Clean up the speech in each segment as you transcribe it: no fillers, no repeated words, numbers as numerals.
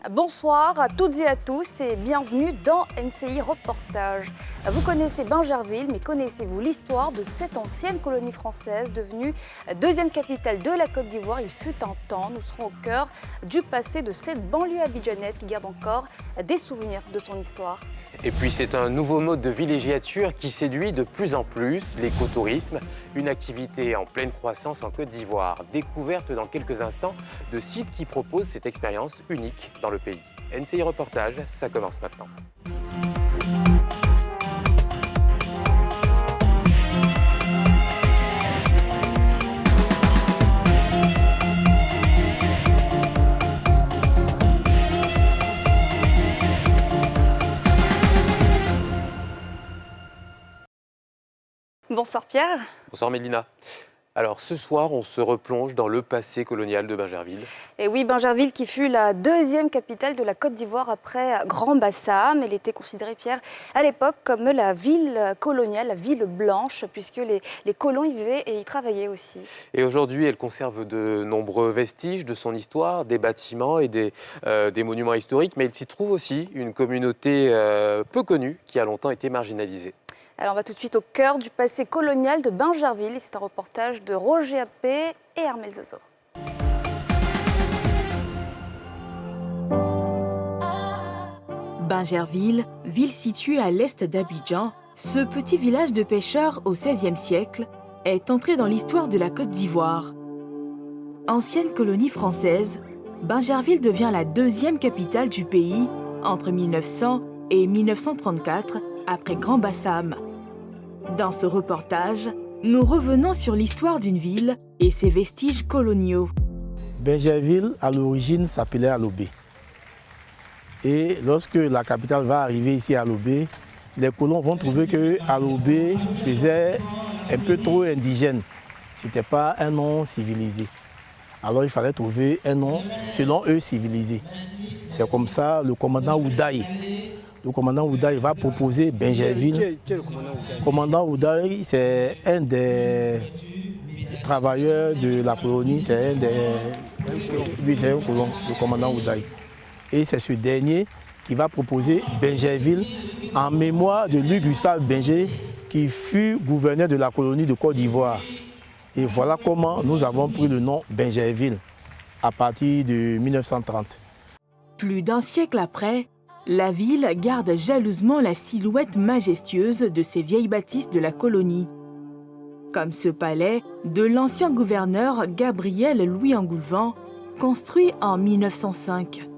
Bonsoir à toutes et à tous et bienvenue dans NCI Reportage. Vous connaissez Bingerville, mais connaissez-vous l'histoire de cette ancienne colonie française devenue deuxième capitale de la Côte d'Ivoire? Il fut un temps, nous serons au cœur du passé de cette banlieue abidjanaise qui garde encore des souvenirs de son histoire. Et puis c'est un nouveau mode de villégiature qui séduit de plus en plus, l'écotourisme, une activité en pleine croissance en Côte d'Ivoire. Découverte dans quelques instants de sites qui proposent cette expérience unique dans le pays. NCI Reportage, ça commence maintenant. Bonsoir Pierre. Bonsoir Mélina. Alors ce soir, on se replonge dans le passé colonial de Bingerville. Et oui, Bingerville qui fut la deuxième capitale de la Côte d'Ivoire après Grand-Bassam. Elle était considérée, Pierre, à l'époque comme la ville coloniale, la ville blanche, puisque les colons y vivaient et y travaillaient aussi. Et aujourd'hui, elle conserve de nombreux vestiges de son histoire, des bâtiments et des monuments historiques, mais il s'y trouve aussi une communauté peu connue qui a longtemps été marginalisée. Alors on va tout de suite au cœur du passé colonial de Bingerville. C'est un reportage de Roger Appé et Armel Zozo. Bingerville, ville située à l'est d'Abidjan, ce petit village de pêcheurs au XVIe siècle est entré dans l'histoire de la Côte d'Ivoire. Ancienne colonie française, Bingerville devient la deuxième capitale du pays entre 1900 et 1934 après Grand-Bassam. Dans ce reportage, nous revenons sur l'histoire d'une ville et ses vestiges coloniaux. Bingerville, à l'origine, s'appelait Alobé. Et lorsque la capitale va arriver ici à Alobé, les colons vont trouver que Alobé faisait un peu trop indigène. Ce n'était pas un nom civilisé. Alors il fallait trouver un nom, selon eux, civilisé. C'est comme ça le commandant Oudaï. Le commandant Oudaï va proposer Bingerville. Qui est le commandant Oudaï? Le commandant Oudaï, c'est un des travailleurs de la colonie, c'est un colon, le commandant Oudaï. Et c'est ce dernier qui va proposer Bingerville en mémoire de Louis Gustave Binger, qui fut gouverneur de la colonie de Côte d'Ivoire. Et voilà comment nous avons pris le nom Bingerville à partir de 1930. Plus d'un siècle après, la ville garde jalousement la silhouette majestueuse de ces vieilles bâtisses de la colonie. Comme ce palais de l'ancien gouverneur Gabriel Louis Engoulevent, construit en 1905.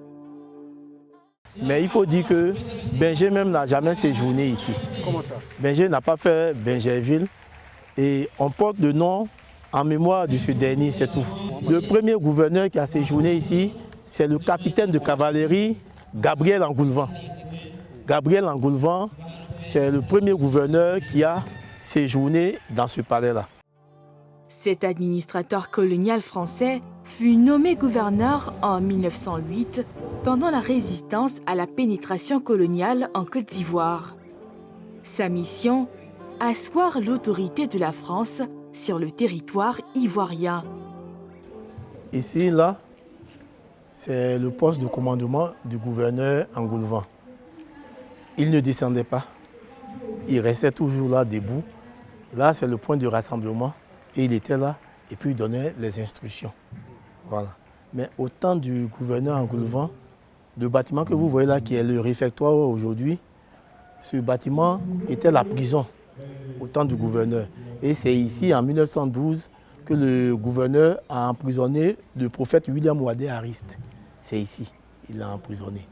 Mais il faut dire que Binger même n'a jamais séjourné ici. Comment ça? Binger n'a pas fait Bingerville et on porte le nom en mémoire de ce dernier, c'est tout. Le premier gouverneur qui a séjourné ici, c'est le capitaine de cavalerie Gabriel Engoulevent. Gabriel Engoulevent, c'est le premier gouverneur qui a séjourné dans ce palais-là. Cet administrateur colonial français fut nommé gouverneur en 1908 pendant la résistance à la pénétration coloniale en Côte d'Ivoire. Sa mission, asseoir l'autorité de la France sur le territoire ivoirien. Ici, là, c'est le poste de commandement du gouverneur Engoulevent. Il ne descendait pas, il restait toujours là debout. Là, c'est le point de rassemblement et il était là et puis il donnait les instructions. Voilà. Mais au temps du gouverneur Engoulevent, le bâtiment que vous voyez là, qui est le réfectoire aujourd'hui, ce bâtiment était la prison au temps du gouverneur. Et c'est ici, en 1912, que le gouverneur a emprisonné le prophète William Wadé Ariste. C'est ici, il l'a emprisonné.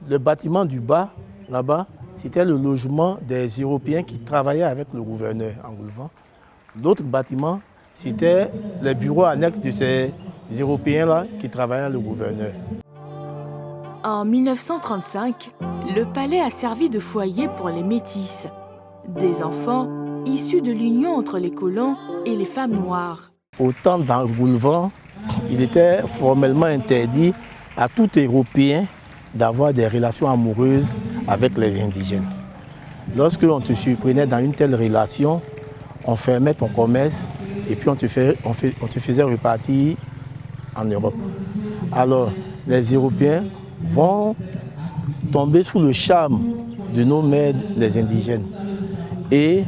Le bâtiment du bas, là-bas, c'était le logement des Européens qui travaillaient avec le gouverneur Engoulevent. L'autre bâtiment, c'était les bureaux annexes de ces Européens-là qui travaillaient avec le gouverneur. En 1935, le palais a servi de foyer pour les métis, des enfants issus de l'union entre les colons et les femmes noires. Au temps d'Engoulevent, il était formellement interdit à tout Européen d'avoir des relations amoureuses avec les indigènes. Lorsque on te surprenait dans une telle relation, on fermait ton commerce et puis on te faisait repartir en Europe. Alors, les Européens vont tomber sous le charme de nos mères, les indigènes. Et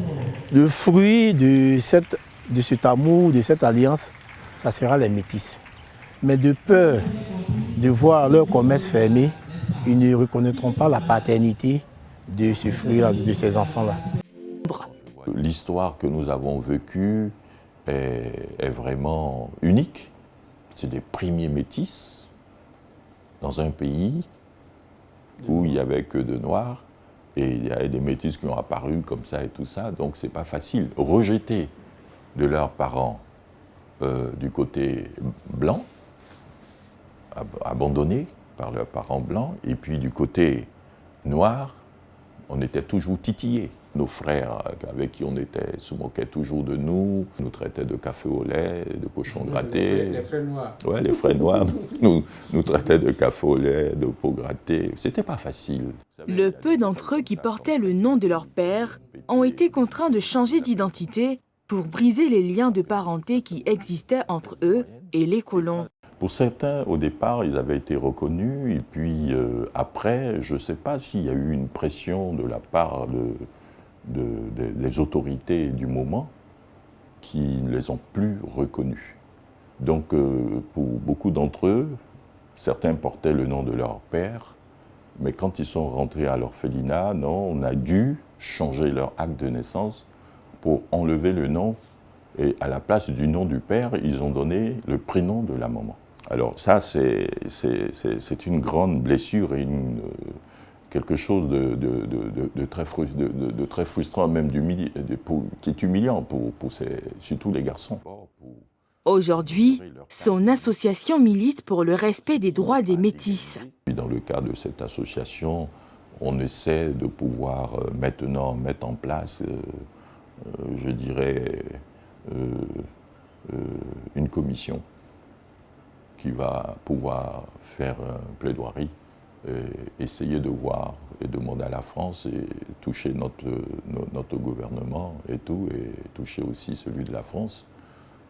le fruit de cet amour, de cette alliance, ça sera les métis. Mais de peur de voir leur commerce fermé, ils ne reconnaîtront pas la paternité de ce fruit-là, de ces enfants-là. L'histoire que nous avons vécue est vraiment unique. C'est des premiers métis dans un pays où il n'y avait que de noirs et il y a des métis qui ont apparu comme ça et tout ça, donc c'est pas facile. Rejetés de leurs parents du côté blanc, abandonnés par leurs parents blancs, et puis du côté noir, on était toujours titillés. Nos frères avec qui on était se moquaient toujours de nous, nous traitaient de café au lait, de cochon gratté. Les frères noirs. Ouais, les frères noirs nous traitaient de café au lait, de peau grattée. C'était pas facile. Le peu d'entre eux qui portaient le nom de leur père ont été contraints de changer d'identité pour briser les liens de parenté qui existaient entre eux et les colons. Pour certains, au départ, ils avaient été reconnus, et puis après, je ne sais pas s'il y a eu une pression de la part des autorités du moment qui ne les ont plus reconnus. Donc, pour beaucoup d'entre eux, certains portaient le nom de leur père, mais quand ils sont rentrés à l'orphelinat, non, on a dû changer leur acte de naissance pour enlever le nom, et à la place du nom du père, ils ont donné le prénom de la maman. Alors ça, c'est une grande blessure et quelque chose de très frustrant, même qui est humiliant pour surtout les garçons. Aujourd'hui, son association milite pour le respect des droits des métis. Dans le cadre de cette association, on essaie de pouvoir maintenant mettre en place, je dirais, une commission qui va pouvoir faire une plaidoirie, et essayer de voir et demander à la France et toucher notre gouvernement et tout, et toucher aussi celui de la France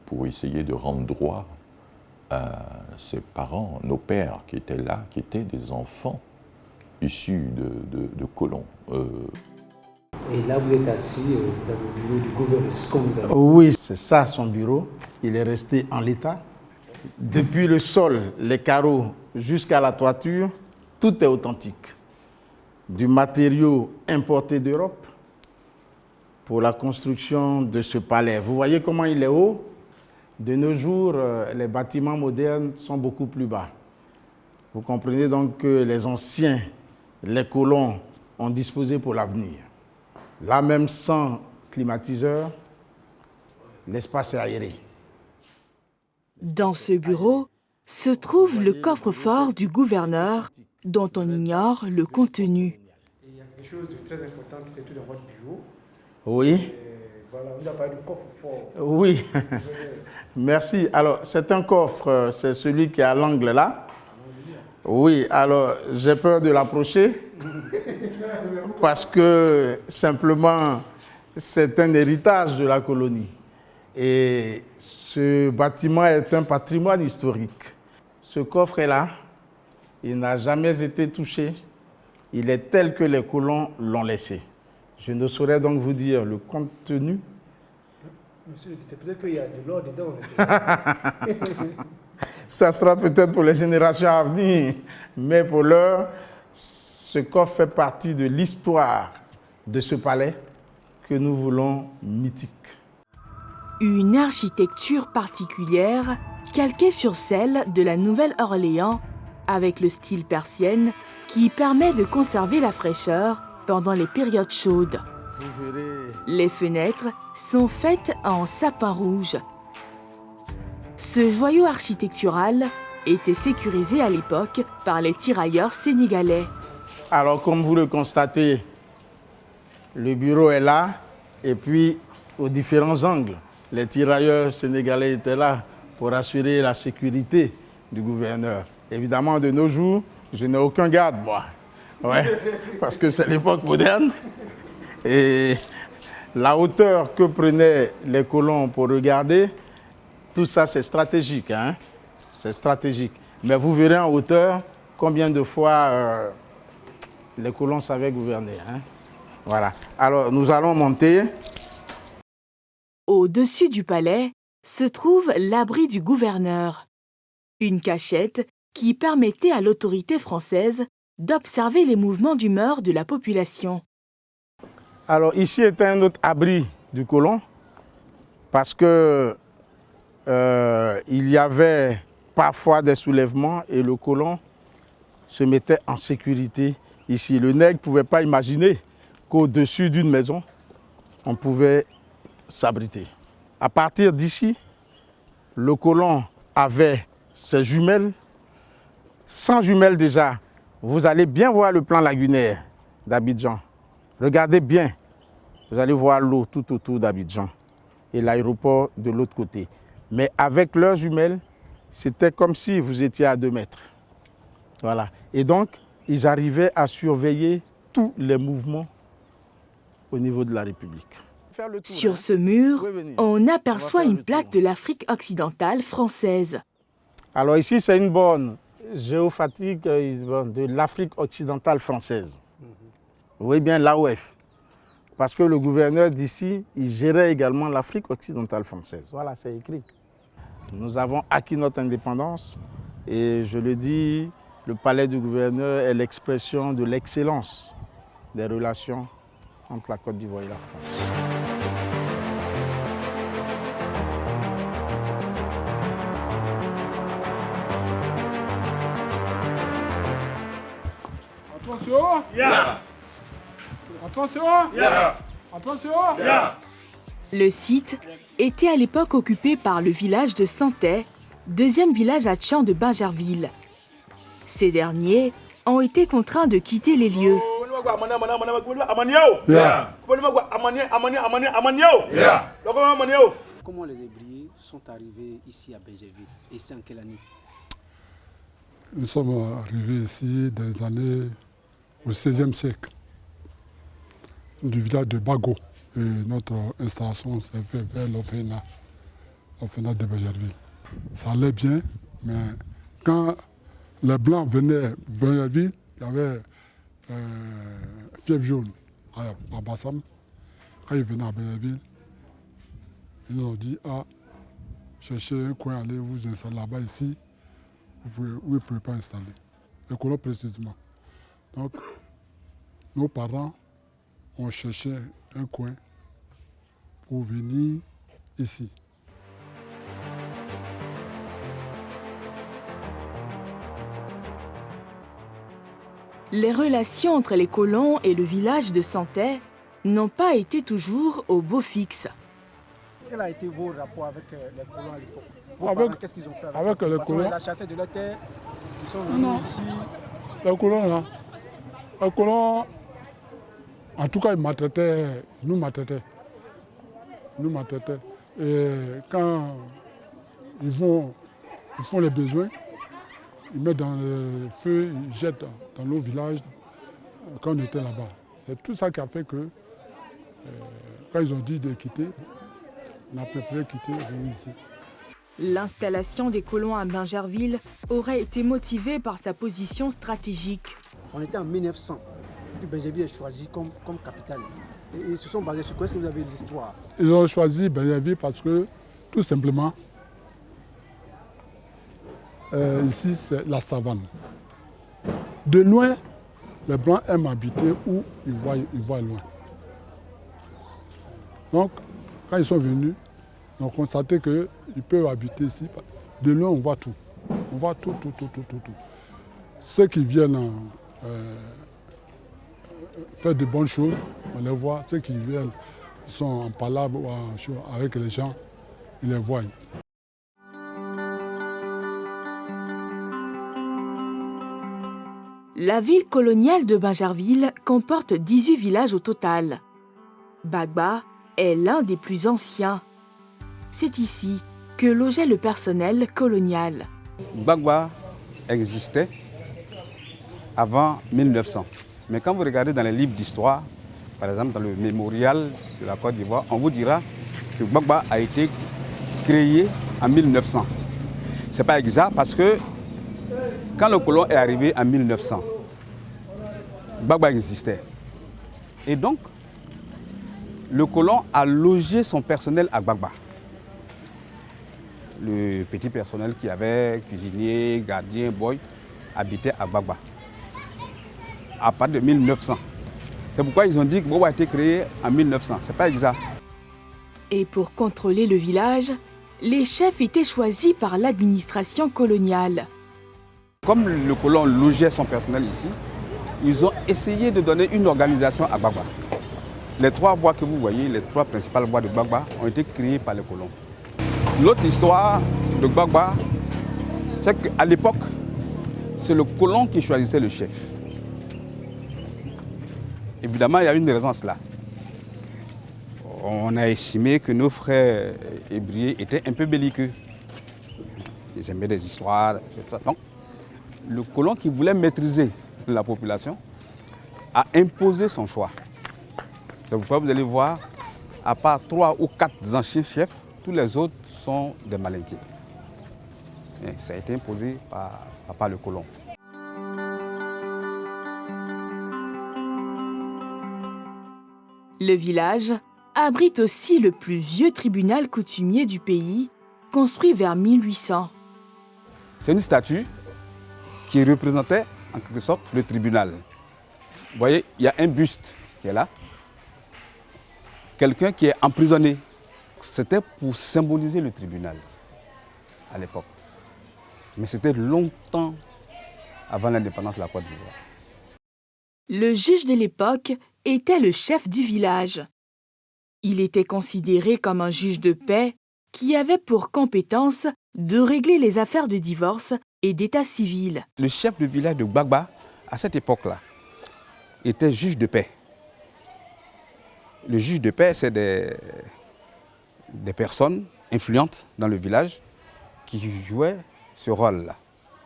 pour essayer de rendre droit à ses parents, nos pères qui étaient là, qui étaient des enfants issus de colons. Et là, vous êtes assis dans le bureau du gouverneur, c'est ce qu'on vous a dit. Oui, c'est ça son bureau. Il est resté en l'état. Depuis le sol, les carreaux, jusqu'à la toiture, tout est authentique. Du matériau importé d'Europe pour la construction de ce palais. Vous voyez comment il est haut? De nos jours, les bâtiments modernes sont beaucoup plus bas. Vous comprenez donc que les anciens, les colons, ont disposé pour l'avenir. Là même sans climatiseur, l'espace est aéré. Dans ce bureau se trouve le coffre-fort du gouverneur, dont on ignore le contenu. Il y a quelque chose de très important qui se trouve dans votre bureau. Oui. Voilà, on a parlé du coffre-fort. Oui. Merci. Alors, c'est un coffre, c'est celui qui est à l'angle là. Oui, alors j'ai peur de l'approcher parce que simplement c'est un héritage de la colonie. Et ce bâtiment est un patrimoine historique. Ce coffre est là, il n'a jamais été touché, il est tel que les colons l'ont laissé. Je ne saurais donc vous dire le contenu. Monsieur, peut-être qu'il y a de l'or dedans. Ça sera peut-être pour les générations à venir, mais pour l'heure, ce coffre fait partie de l'histoire de ce palais que nous voulons mythique. Une architecture particulière calquée sur celle de la Nouvelle-Orléans avec le style persienne qui permet de conserver la fraîcheur pendant les périodes chaudes. Vous verrez. Les fenêtres sont faites en sapin rouge. Ce joyau architectural était sécurisé à l'époque par les tirailleurs sénégalais. Alors, comme vous le constatez, le bureau est là et puis aux différents angles. Les tirailleurs sénégalais étaient là pour assurer la sécurité du gouverneur. Évidemment, de nos jours, je n'ai aucun garde, moi. Ouais, parce que c'est l'époque moderne. Et la hauteur que prenaient les colons pour regarder, tout ça, c'est stratégique. Hein? C'est stratégique. Mais vous verrez en hauteur, combien de fois les colons savaient gouverner. Hein? Voilà. Alors, nous allons monter. Au-dessus du palais se trouve l'abri du gouverneur, une cachette qui permettait à l'autorité française d'observer les mouvements d'humeur de la population. Alors, ici était un autre abri du colon, parce que il y avait parfois des soulèvements et le colon se mettait en sécurité ici. Le nègre ne pouvait pas imaginer qu'au-dessus d'une maison, on pouvait s'abriter. À partir d'ici, le colon avait ses jumelles. Sans jumelles déjà, vous allez bien voir le plan lagunaire d'Abidjan. Regardez bien, vous allez voir l'eau tout autour d'Abidjan et l'aéroport de l'autre côté. Mais avec leurs jumelles, c'était comme si vous étiez à 2 mètres. Voilà. Et donc, ils arrivaient à surveiller tous les mouvements au niveau de la République. Sur ce mur, on aperçoit une plaque de l'Afrique occidentale française. Alors ici, c'est une borne géophatique de l'Afrique occidentale française. Vous voyez bien l'AOF. Parce que le gouverneur d'ici, il gérait également l'Afrique occidentale française. Voilà, c'est écrit. Nous avons acquis notre indépendance et je le dis, le palais du gouverneur est l'expression de l'excellence des relations entre la Côte d'Ivoire et la France. Attention! Yeah. Attention! Yeah. Attention! Yeah. Le site était à l'époque occupé par le village de Santais, deuxième village à Tchan de Bingerville. Ces derniers ont été contraints de quitter les lieux. Yeah. Comment les Hébriers sont arrivés ici à Bingerville et c'est en quelle année? Nous sommes arrivés ici dans les années au XVIe siècle, du village de Bago. Et notre installation s'est faite vers l'orphelinat de Bingerville. Ça allait bien, mais quand les Blancs venaient à Bingerville, il y avait fièvre jaune à Bassam. Quand ils venaient à Bingerville, ils nous ont dit, cherchez un coin, allez vous installer là-bas ici, vous ne pouvez pas installer. Les colons précisément. Donc, nos parents ont cherché un coin pour venir ici. Les relations entre les colons et le village de Santais n'ont pas été toujours au beau fixe. Quel a été vos rapports avec les colons à l'époque? Qu'est-ce qu'ils ont fait avec les colons? Ils ont chassé de la terre, ils sont venus ici. Les colons, là. Les colons, en tout cas, ils maltraitaient, nous maltraitaient. Et quand ils font les besoins, ils mettent dans le feu, ils jettent dans nos villages quand on était là-bas. C'est tout ça qui a fait que, quand ils ont dit de quitter, on a préféré quitter et venir ici. L'installation des colons à Bingerville aurait été motivée par sa position stratégique. On était en 1900, puis Bingerville est choisi comme capitale. Et ils se sont basés sur quoi? Est-ce que vous avez l'histoire? Ils ont choisi Bingerville parce que, tout simplement, ici c'est la savane. De loin, les Blancs aiment habiter où ils voient loin. Donc, quand ils sont venus, ils ont constaté qu'ils peuvent habiter ici. De loin, on voit tout. On voit tout. Ceux qui viennent faire de bonnes choses, on les voit. Ceux qui viennent, ils sont en palabre ou avec les gens, ils les voient. La ville coloniale de Bingerville comporte 18 villages au total. Bagba est l'un des plus anciens. C'est ici que logeait le personnel colonial. Bagba existait avant 1900. Mais quand vous regardez dans les livres d'histoire, par exemple dans le mémorial de la Côte d'Ivoire, on vous dira que Bagba a été créé en 1900. Ce n'est pas exact parce que Quand le colon est arrivé en 1900, Gbagba existait. Et donc, le colon a logé son personnel à Gbagba. Le petit personnel qu'il y avait, cuisinier, gardien, boy, habitait à Gbagba. À partir de 1900. C'est pourquoi ils ont dit que Gbagba a été créé en 1900. Ce n'est pas exact. Et pour contrôler le village, les chefs étaient choisis par l'administration coloniale. Comme le colon logeait son personnel ici, ils ont essayé de donner une organisation à Gbagba. Les 3 voies que vous voyez, les 3 principales voies de Gbagba, ont été créées par les colons. L'autre histoire de Gbagba, c'est qu'à l'époque, c'est le colon qui choisissait le chef. Évidemment, il y a une raison à cela. On a estimé que nos frères hébrieux étaient un peu belliqueux. Ils aimaient des histoires, etc. Donc, le colon qui voulait maîtriser la population a imposé son choix. C'est pourquoi vous allez voir, à part 3 ou 4 anciens chefs, tous les autres sont des malinqués. Et ça a été imposé par le colon. Le village abrite aussi le plus vieux tribunal coutumier du pays, construit vers 1800. C'est une statue qui représentait en quelque sorte le tribunal. Vous voyez, il y a un buste qui est là. Quelqu'un qui est emprisonné. C'était pour symboliser le tribunal à l'époque. Mais c'était longtemps avant l'indépendance de la Côte d'Ivoire. Le juge de l'époque était le chef du village. Il était considéré comme un juge de paix qui avait pour compétence de régler les affaires de divorce et d'état civil. Le chef de village de Gbagba, à cette époque-là, était juge de paix. Le juge de paix, c'est des personnes influentes dans le village qui jouaient ce rôle-là,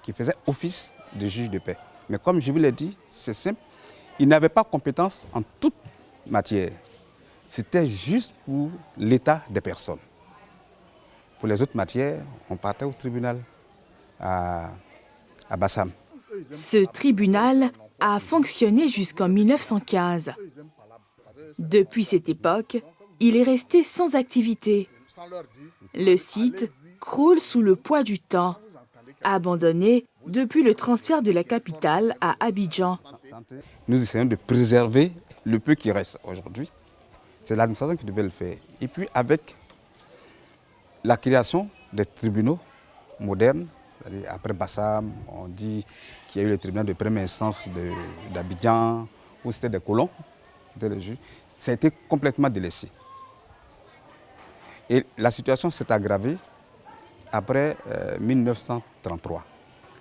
qui faisaient office de juge de paix. Mais comme je vous l'ai dit, c'est simple, ils n'avaient pas compétence en toute matière. C'était juste pour l'état des personnes. Pour les autres matières, on partait au tribunal à Bassam. Ce tribunal a fonctionné jusqu'en 1915. Depuis cette époque, il est resté sans activité. Le site croule sous le poids du temps, abandonné depuis le transfert de la capitale à Abidjan. Nous essayons de préserver le peu qui reste aujourd'hui. C'est l'administration qui devait le faire. Et puis avec la création des tribunaux modernes, après Bassam, on dit qu'il y a eu le tribunal de première instance d'Abidjan, où c'était des colons qui étaient les juges. Ça a été complètement délaissé. Et la situation s'est aggravée après 1933,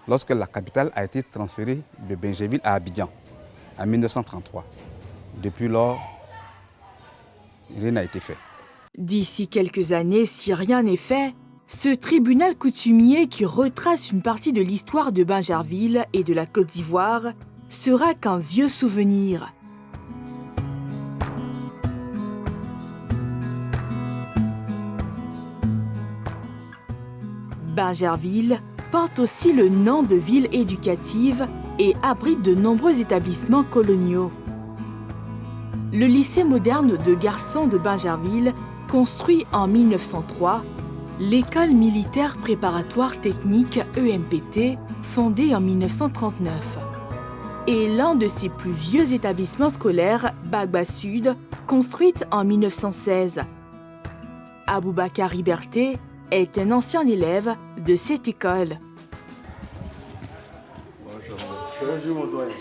lorsque la capitale a été transférée de Bingerville à Abidjan, en 1933. Depuis lors, rien n'a été fait. D'ici quelques années, si rien n'est fait, ce tribunal coutumier qui retrace une partie de l'histoire de Bingerville et de la Côte d'Ivoire sera qu'un vieux souvenir. Bingerville porte aussi le nom de ville éducative et abrite de nombreux établissements coloniaux. Le lycée moderne de garçons de Bingerville, construit en 1903, l'école militaire préparatoire technique EMPT, fondée en 1939, et l'un de ses plus vieux établissements scolaires, Gbagba Sud, construite en 1916. Aboubacar Liberté est un ancien élève de cette école. Bonjour mon doyen.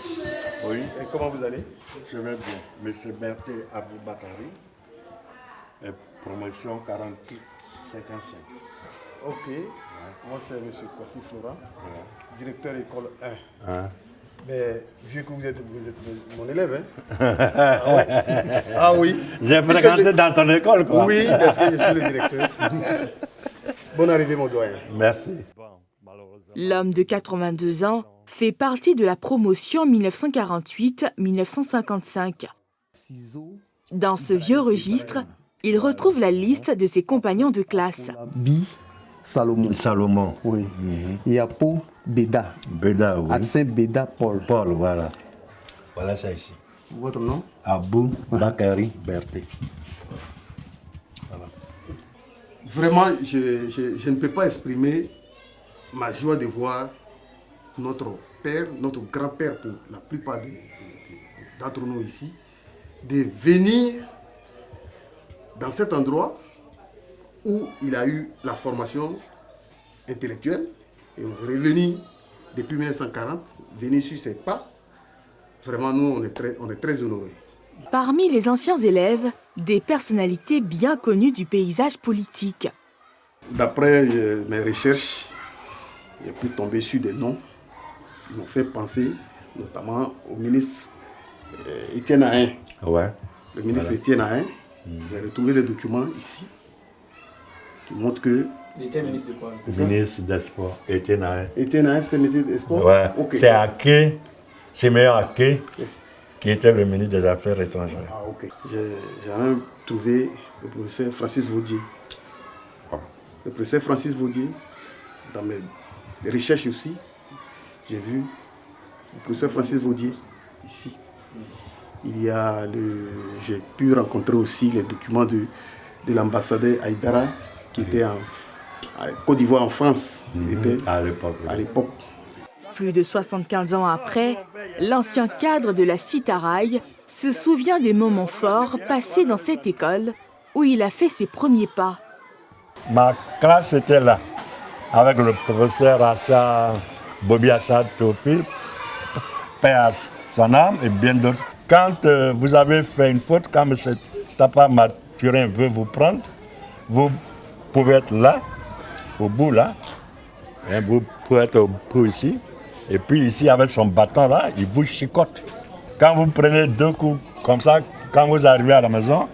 Oui. Et comment vous allez? Je vais bien. Monsieur Berté Aboubakari, promotion 48-55. Ok. Moi c'est monsieur Kwasi Flora, directeur école 1. Hein? Mais vu que vous êtes mon élève, hein? Ah, ouais. Ah oui. J'ai fréquenté dans ton école, quoi. Oui, parce que je suis le directeur. Bonne arrivée mon doyen. Merci. L'homme de 82 ans fait partie de la promotion 1948-1955. Dans ce vieux registre, il retrouve la liste de ses compagnons de classe. Bi Salomon. Salomon. Oui. Il y a Po Béda. Béda, oui. Adsin Béda Paul. Paul, voilà. Voilà ça ici. Votre nom? Abou Bakari Berté. Vraiment, je ne peux pas exprimer ma joie de voir notre père, notre grand-père pour la plupart d'entre nous ici, de venir dans cet endroit où il a eu la formation intellectuelle et revenu depuis 1940, venir sur ses pas. Vraiment, nous, on est très honorés. Parmi les anciens élèves, des personnalités bien connues du paysage politique. D'après mes recherches, j'ai pu tomber sur des noms qui m'ont fait penser notamment au ministre Étienne Ahin. Ouais. Le ministre Voilà. Étienne Ahin. J'ai retrouvé des documents ici qui montrent que... Il était ministre de quoi? Ministre des Sports, Étienne Ahin. Étienne Ahin, c'était ministre des Sports? Ouais. Okay. C'est Aké, c'est meilleur Aké, Yes. qui était le ministre des Affaires étrangères. Ah, ok. J'ai même trouvé le professeur Francis Vaudier. Le professeur Francis Vaudier, dans mes recherches aussi, j'ai vu le professeur Francis Vaudier ici. J'ai pu rencontrer aussi les documents de l'ambassadeur Aïdara qui était en Côte d'Ivoire en France. Était À l'époque. à l'époque. Plus de 75 ans après, l'ancien cadre de la Citaraï se souvient des moments forts passés dans cette école où il a fait ses premiers pas. Ma classe était là, avec le professeur Assa Bobby Assad Topil, père son âme et bien d'autres. Quand vous avez fait une faute, quand M. Tapa Mathurin veut vous prendre, vous pouvez être là, au bout là, et vous pouvez être au bout ici, et puis ici avec son bâton là, il vous chicote. Quand vous prenez 2 coups comme ça, quand vous arrivez à la maison,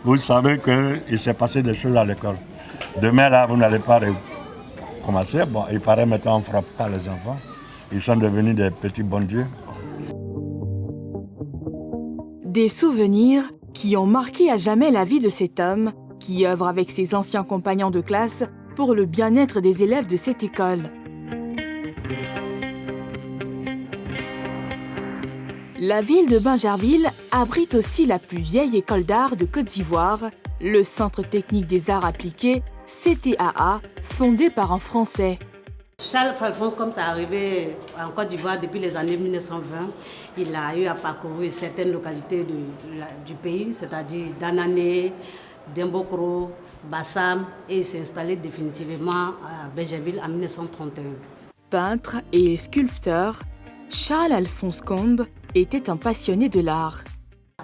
vous savez qu'il s'est passé des choses à l'école. Demain là, vous n'allez pas recommencer. Bon, il paraît maintenant on ne frappe pas les enfants. Ils sont devenus des petits bons dieux. Des souvenirs qui ont marqué à jamais la vie de cet homme qui œuvre avec ses anciens compagnons de classe pour le bien-être des élèves de cette école. La ville de Bingerville abrite aussi la plus vieille école d'art de Côte d'Ivoire, le Centre technique des arts appliqués, CTAA, fondé par un Français. Charles Alphonse, comme ça arrivé en Côte d'Ivoire depuis les années 1920, il a eu à parcourir certaines localités du pays, c'est-à-dire Danané, Dembokro, Bassam, et il s'est installé définitivement à Bingerville en 1931. Peintre et sculpteur, Charles Alphonse Combe était un passionné de l'art.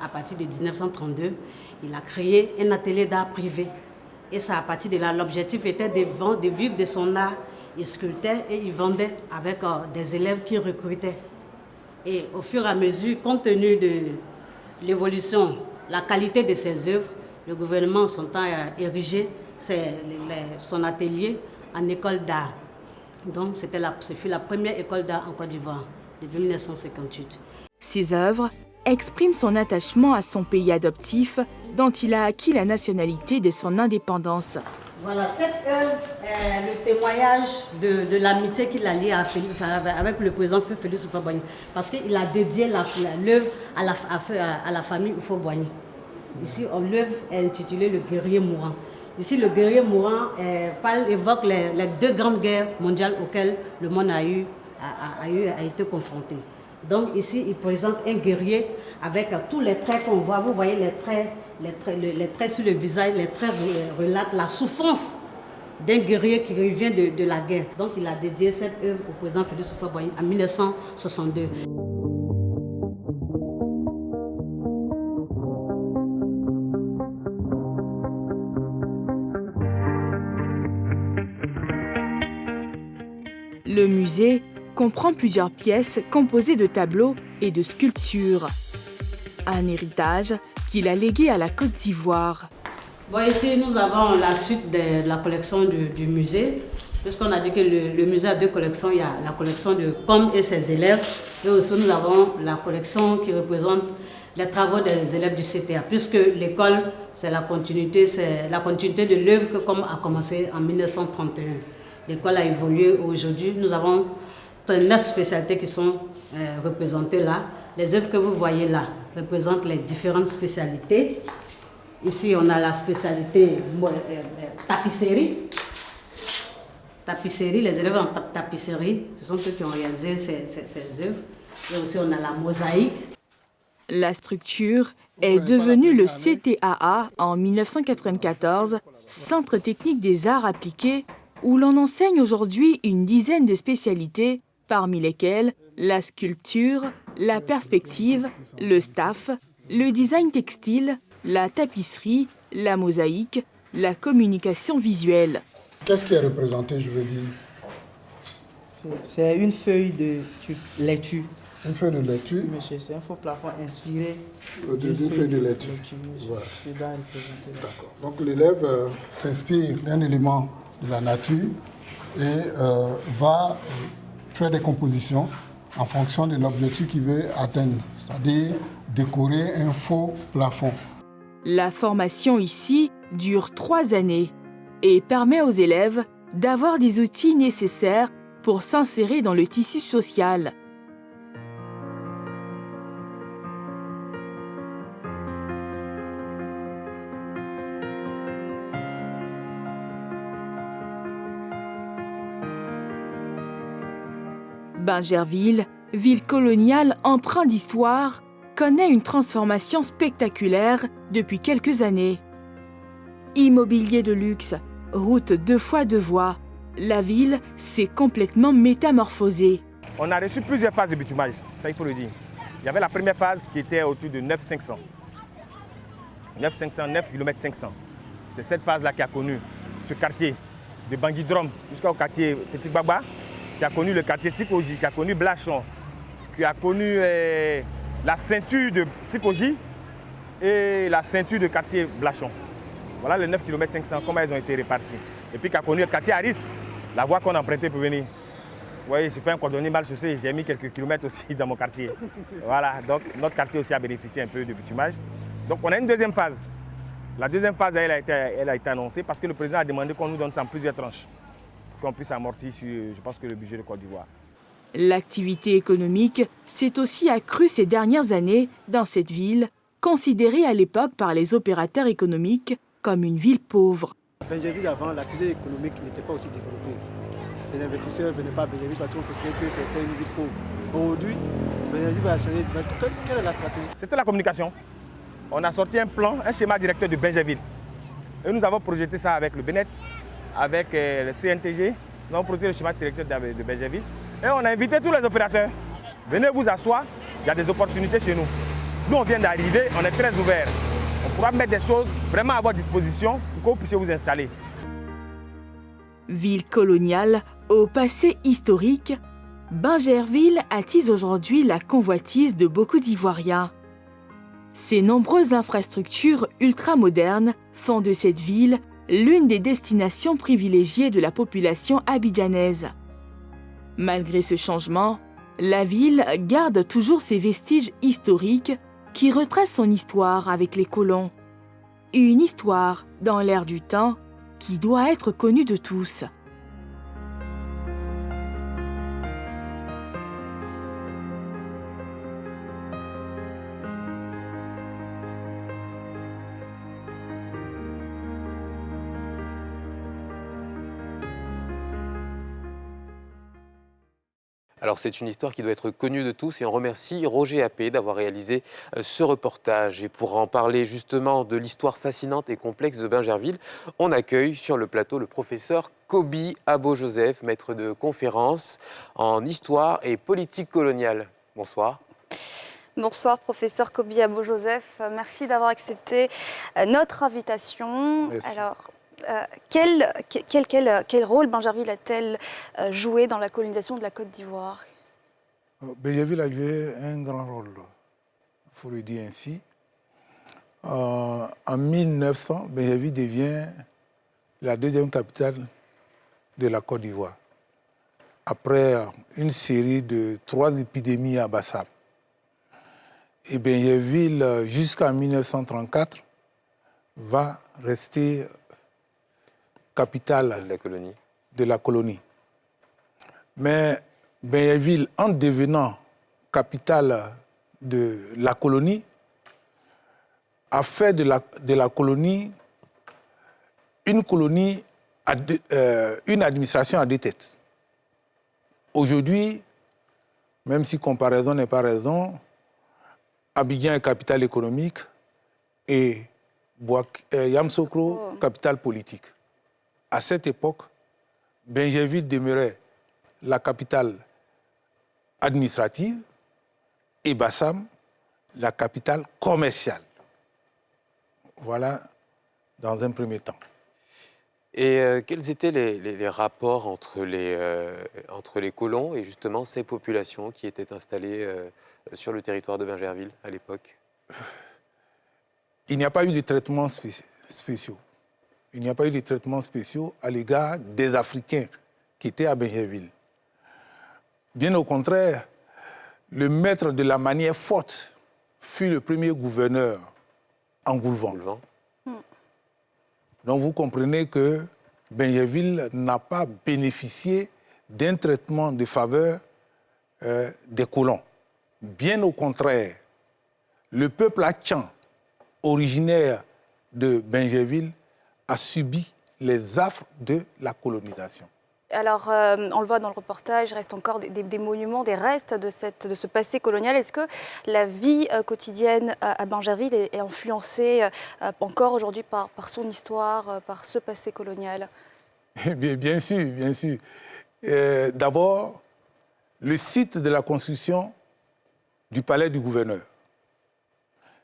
À partir de 1932, il a créé un atelier d'art privé. Et ça, à partir de là, l'objectif était de vivre de son art. Il sculptait et il vendait avec des élèves qu'il recrutait. Et au fur et à mesure, compte tenu de l'évolution, la qualité de ses œuvres, le gouvernement, en son temps, a érigé son atelier en école d'art. Donc, ce fut la première école d'art en Côte d'Ivoire, depuis 1958. Ses œuvres expriment son attachement à son pays adoptif, dont il a acquis la nationalité dès son indépendance. Voilà, cette œuvre est le témoignage de l'amitié qu'il a liée avec le président Félix Houphouët-Boigny, parce qu'il a dédié l'œuvre à la famille Houphouët-Boigny. Ici, l'œuvre est intitulée Le guerrier mourant. Ici, le guerrier mourant évoque les 2 grandes guerres mondiales auxquelles le monde a été confronté. Donc ici, il présente un guerrier avec tous les traits qu'on voit. Vous voyez les traits sur le visage, les traits relatent la souffrance d'un guerrier qui revient de la guerre. Donc il a dédié cette œuvre au président Félix Houphouët-Boigny en 1962. Le musée comprend plusieurs pièces composées de tableaux et de sculptures. Un héritage qu'il a légué à la Côte d'Ivoire. Bon, ici, nous avons la suite de la collection du musée. Puisqu'on a dit que le musée a 2 collections, il y a la collection de Combe et ses élèves. Et aussi, nous avons la collection qui représente les travaux des élèves du CTA. Puisque l'école, c'est la continuité de l'œuvre que Combe a commencé en 1931. L'école a évolué aujourd'hui. Nous avons 9 spécialités qui sont représentées là. Les œuvres que vous voyez là représentent les différentes spécialités. Ici, on a la spécialité tapisserie. Tapisserie, les élèves en tapisserie, ce sont eux qui ont réalisé ces œuvres. Et aussi, on a la mosaïque. La structure est devenue le CTAA en 1994, Centre technique des arts appliqués, où l'on enseigne aujourd'hui une dizaine de spécialités, parmi lesquelles la sculpture, la perspective, le staff, le design textile, la tapisserie, la mosaïque, la communication visuelle. Qu'est-ce qui est représenté, je veux dire? C'est une feuille de laitue. Une feuille de laitue? Monsieur, c'est un faux plafond inspiré d'une feuille de laitue. Voilà. D'accord. Donc l'élève s'inspire d'un élément de la nature et va faire des compositions en fonction de l'objectif qu'il veut atteindre, c'est-à-dire décorer un faux plafond. La formation ici dure 3 années et permet aux élèves d'avoir des outils nécessaires pour s'insérer dans le tissu social. Bingerville, ville coloniale empreinte d'histoire, connaît une transformation spectaculaire depuis quelques années. Immobilier de luxe, route 2 fois 2 voies, la ville s'est complètement métamorphosée. On a reçu plusieurs phases de bitumage, ça il faut le dire. Il y avait la première phase qui était autour de 9,500. 9 km 500. C'est cette phase-là qui a connu ce quartier de Bangui-Drom jusqu'au quartier Petit Gbagba, qui a connu le quartier Sikoji, qui a connu Blachon, qui a connu la ceinture de Sikoji et la ceinture de quartier Blachon. Voilà les 9 km 500, comment elles ont été réparties. Et puis qui a connu le quartier Aris, la voie qu'on a empruntée pour venir. Vous voyez, je ne suis pas un cordonnier mal chaussé, j'ai mis quelques kilomètres aussi dans mon quartier. Voilà, donc notre quartier aussi a bénéficié un peu de bitumage. Donc on a une deuxième phase. La deuxième phase, elle a été annoncée parce que le président a demandé qu'on nous donne ça en plusieurs tranches, pour qu'on puisse amortir sur, je pense, que le budget de Côte d'Ivoire. L'activité économique s'est aussi accrue ces dernières années dans cette ville, considérée à l'époque par les opérateurs économiques comme une ville pauvre. Bingerville, avant, l'activité économique n'était pas aussi développée. Les investisseurs ne venaient pas à Bingerville parce qu'on se disait que c'était une ville pauvre. Aujourd'hui, Bingerville va changer. Quelle est la stratégie? C'était la communication. On a sorti un plan, un schéma directeur de Bingerville. Et nous avons projeté ça avec le BNET, avec le CNTG. Nous avons projeté le schéma directeur de Bingerville. Et on a invité tous les opérateurs. Venez vous asseoir, il y a des opportunités chez nous. Nous, on vient d'arriver, on est très ouverts. On pourra mettre des choses vraiment à votre disposition pour que vous puissiez vous installer. Ville coloniale au passé historique, Bingerville attise aujourd'hui la convoitise de beaucoup d'Ivoiriens. Ses nombreuses infrastructures ultramodernes font de cette ville l'une des destinations privilégiées de la population abidjanaise. Malgré ce changement, la ville garde toujours ses vestiges historiques qui retracent son histoire avec les colons. Une histoire dans l'air du temps qui doit être connue de tous. Alors c'est une histoire qui doit être connue de tous et on remercie Roger Appé d'avoir réalisé ce reportage. Et pour en parler justement de l'histoire fascinante et complexe de Bingerville, on accueille sur le plateau le professeur Kobi Abo-Joseph, maître de conférences en histoire et politique coloniale. Bonsoir. Bonsoir, professeur Kobi Abo-Joseph. Merci d'avoir accepté notre invitation. Merci. Alors, quel rôle Bingerville a-t-elle joué dans la colonisation de la Côte d'Ivoire? Bingerville a joué un grand rôle, il faut le dire ainsi. En 1900, Bingerville devient la deuxième capitale de la Côte d'Ivoire, après une série de 3 épidémies à Bassam. Et Bingerville, jusqu'en 1934, va rester capitale de la colonie. Mais Benjerville, en devenant capitale de la colonie, a fait de la colonie une administration à deux têtes. Aujourd'hui, même si comparaison n'est pas raison, Abidjan est capitale économique et Yamoussoukro, capitale politique. À cette époque, Benjerville demeurait la capitale administrative et Bassam, la capitale commerciale. Voilà, dans un premier temps. Et quels étaient les rapports entre les colons et justement ces populations qui étaient installées sur le territoire de Benjerville à l'époque? Il n'y a pas eu de traitements spéciaux. Il n'y a pas eu de traitements spéciaux à l'égard des Africains qui étaient à Benjerville. Bien au contraire, le maître de la manière forte fut le premier gouverneur Angoulvan. Donc vous comprenez que Benjerville n'a pas bénéficié d'un traitement de faveur des colons. Bien au contraire, le peuple Achan, originaire de Benjerville, a subi les affres de la colonisation. Alors, on le voit dans le reportage, il reste encore des monuments, des restes de ce passé colonial. Est-ce que la vie quotidienne à Benjerville est influencée encore aujourd'hui par son histoire, par ce passé colonial? Bien sûr, bien sûr. D'abord, le site de la construction du palais du gouverneur,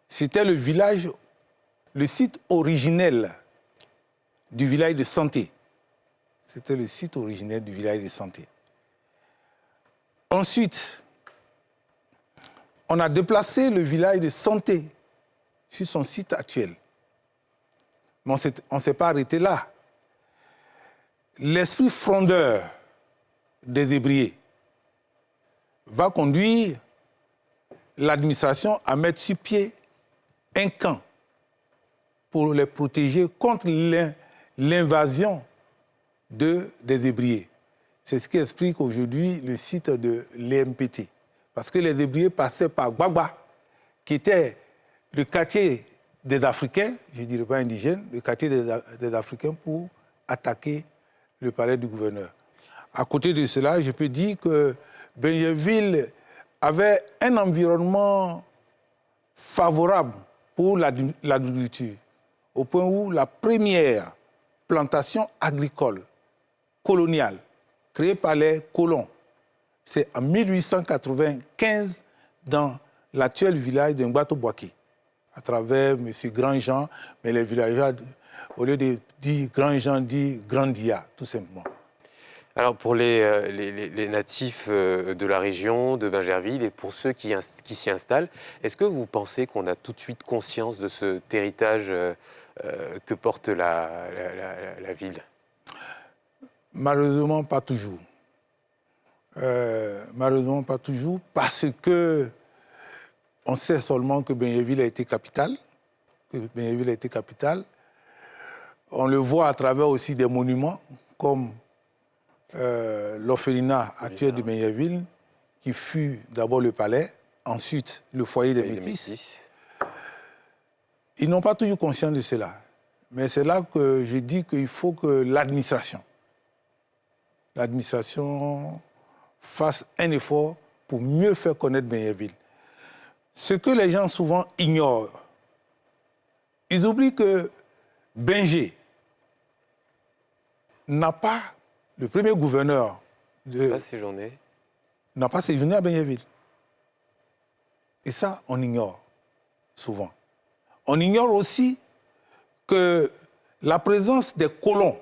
c'était le site originel du village de Santé. C'était le site originel du village de Santé. Ensuite, on a déplacé le village de Santé sur son site actuel. Mais on ne s'est pas arrêté là. L'esprit frondeur des Hébriers va conduire l'administration à mettre sur pied un camp pour les protéger contre l'invasion des Hébriers. C'est ce qui explique aujourd'hui le site de l'EMPT. Parce que les Hébriers passaient par Gbagba, qui était le quartier des Africains, je ne dirais pas indigènes, le quartier des Africains pour attaquer le palais du gouverneur. À côté de cela, je peux dire que Benjerville avait un environnement favorable pour l'agriculture, au point où la première plantation agricole coloniale créée par les colons, c'est en 1895 dans l'actuel village de Ngbato-Boaké, à travers M. Grandjean, mais les villageois, au lieu de dire Grandjean, disent Grandia, tout simplement. Alors pour les natifs de la région, de Benjerville, et pour ceux qui s'y installent, est-ce que vous pensez qu'on a tout de suite conscience de cet héritage que porte la ville? Malheureusement, pas toujours. Malheureusement, pas toujours, parce que on sait seulement que Benjerville a été capitale. On le voit à travers aussi des monuments, comme l'orphelinat actuel de Benjerville, qui fut d'abord le palais, ensuite le foyer des Métis. Ils n'ont pas toujours conscience de cela. Mais c'est là que je dis qu'il faut que l'administration fasse un effort pour mieux faire connaître Benjerville. Ce que les gens souvent ignorent, ils oublient que Benjer n'a pas, le premier gouverneur n'a pas séjourné à Benjerville. Et ça, on ignore souvent. On ignore aussi que la présence des colons,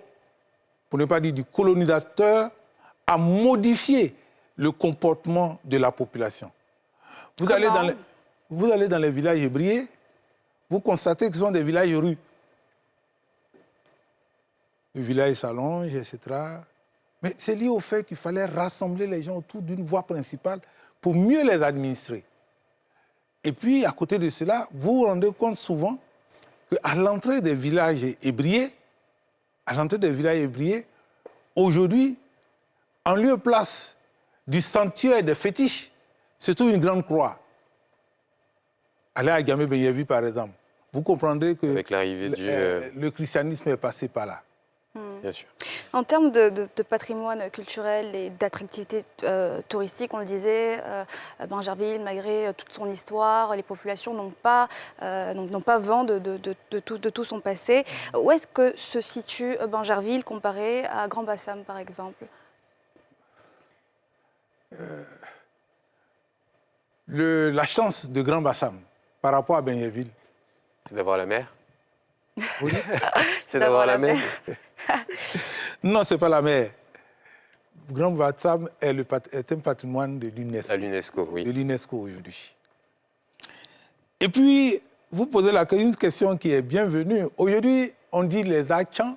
pour ne pas dire du colonisateur, a modifié le comportement de la population. Vous allez dans les villages hébriers, vous constatez que ce sont des villages rues. Le village s'allonge, etc. Mais c'est lié au fait qu'il fallait rassembler les gens autour d'une voie principale pour mieux les administrer. Et puis, à côté de cela, vous vous rendez compte souvent qu'à l'entrée des villages hébriers, aujourd'hui, en lieu et place du sanctuaire des fétiches, surtout une grande croix. Allez à Gamé Benyevi, par exemple. Vous comprendrez que avec l'arrivée le christianisme est passé par là. Bien sûr. En termes de patrimoine culturel et d'attractivité touristique, on le disait, Bingerville, malgré toute son histoire, les populations n'ont pas vent de tout son passé. Où est-ce que se situe Bingerville comparé à Grand-Bassam, par exemple? La chance de Grand-Bassam par rapport à Benyevi, c'est d'avoir la mer. Oui. C'est d'avoir la mer. Non, ce n'est pas la mer. Grand-Bassam est un patrimoine de l'UNESCO. À l'UNESCO, oui. De l'UNESCO aujourd'hui. Et puis, vous posez une question qui est bienvenue. Aujourd'hui, on dit les Achans,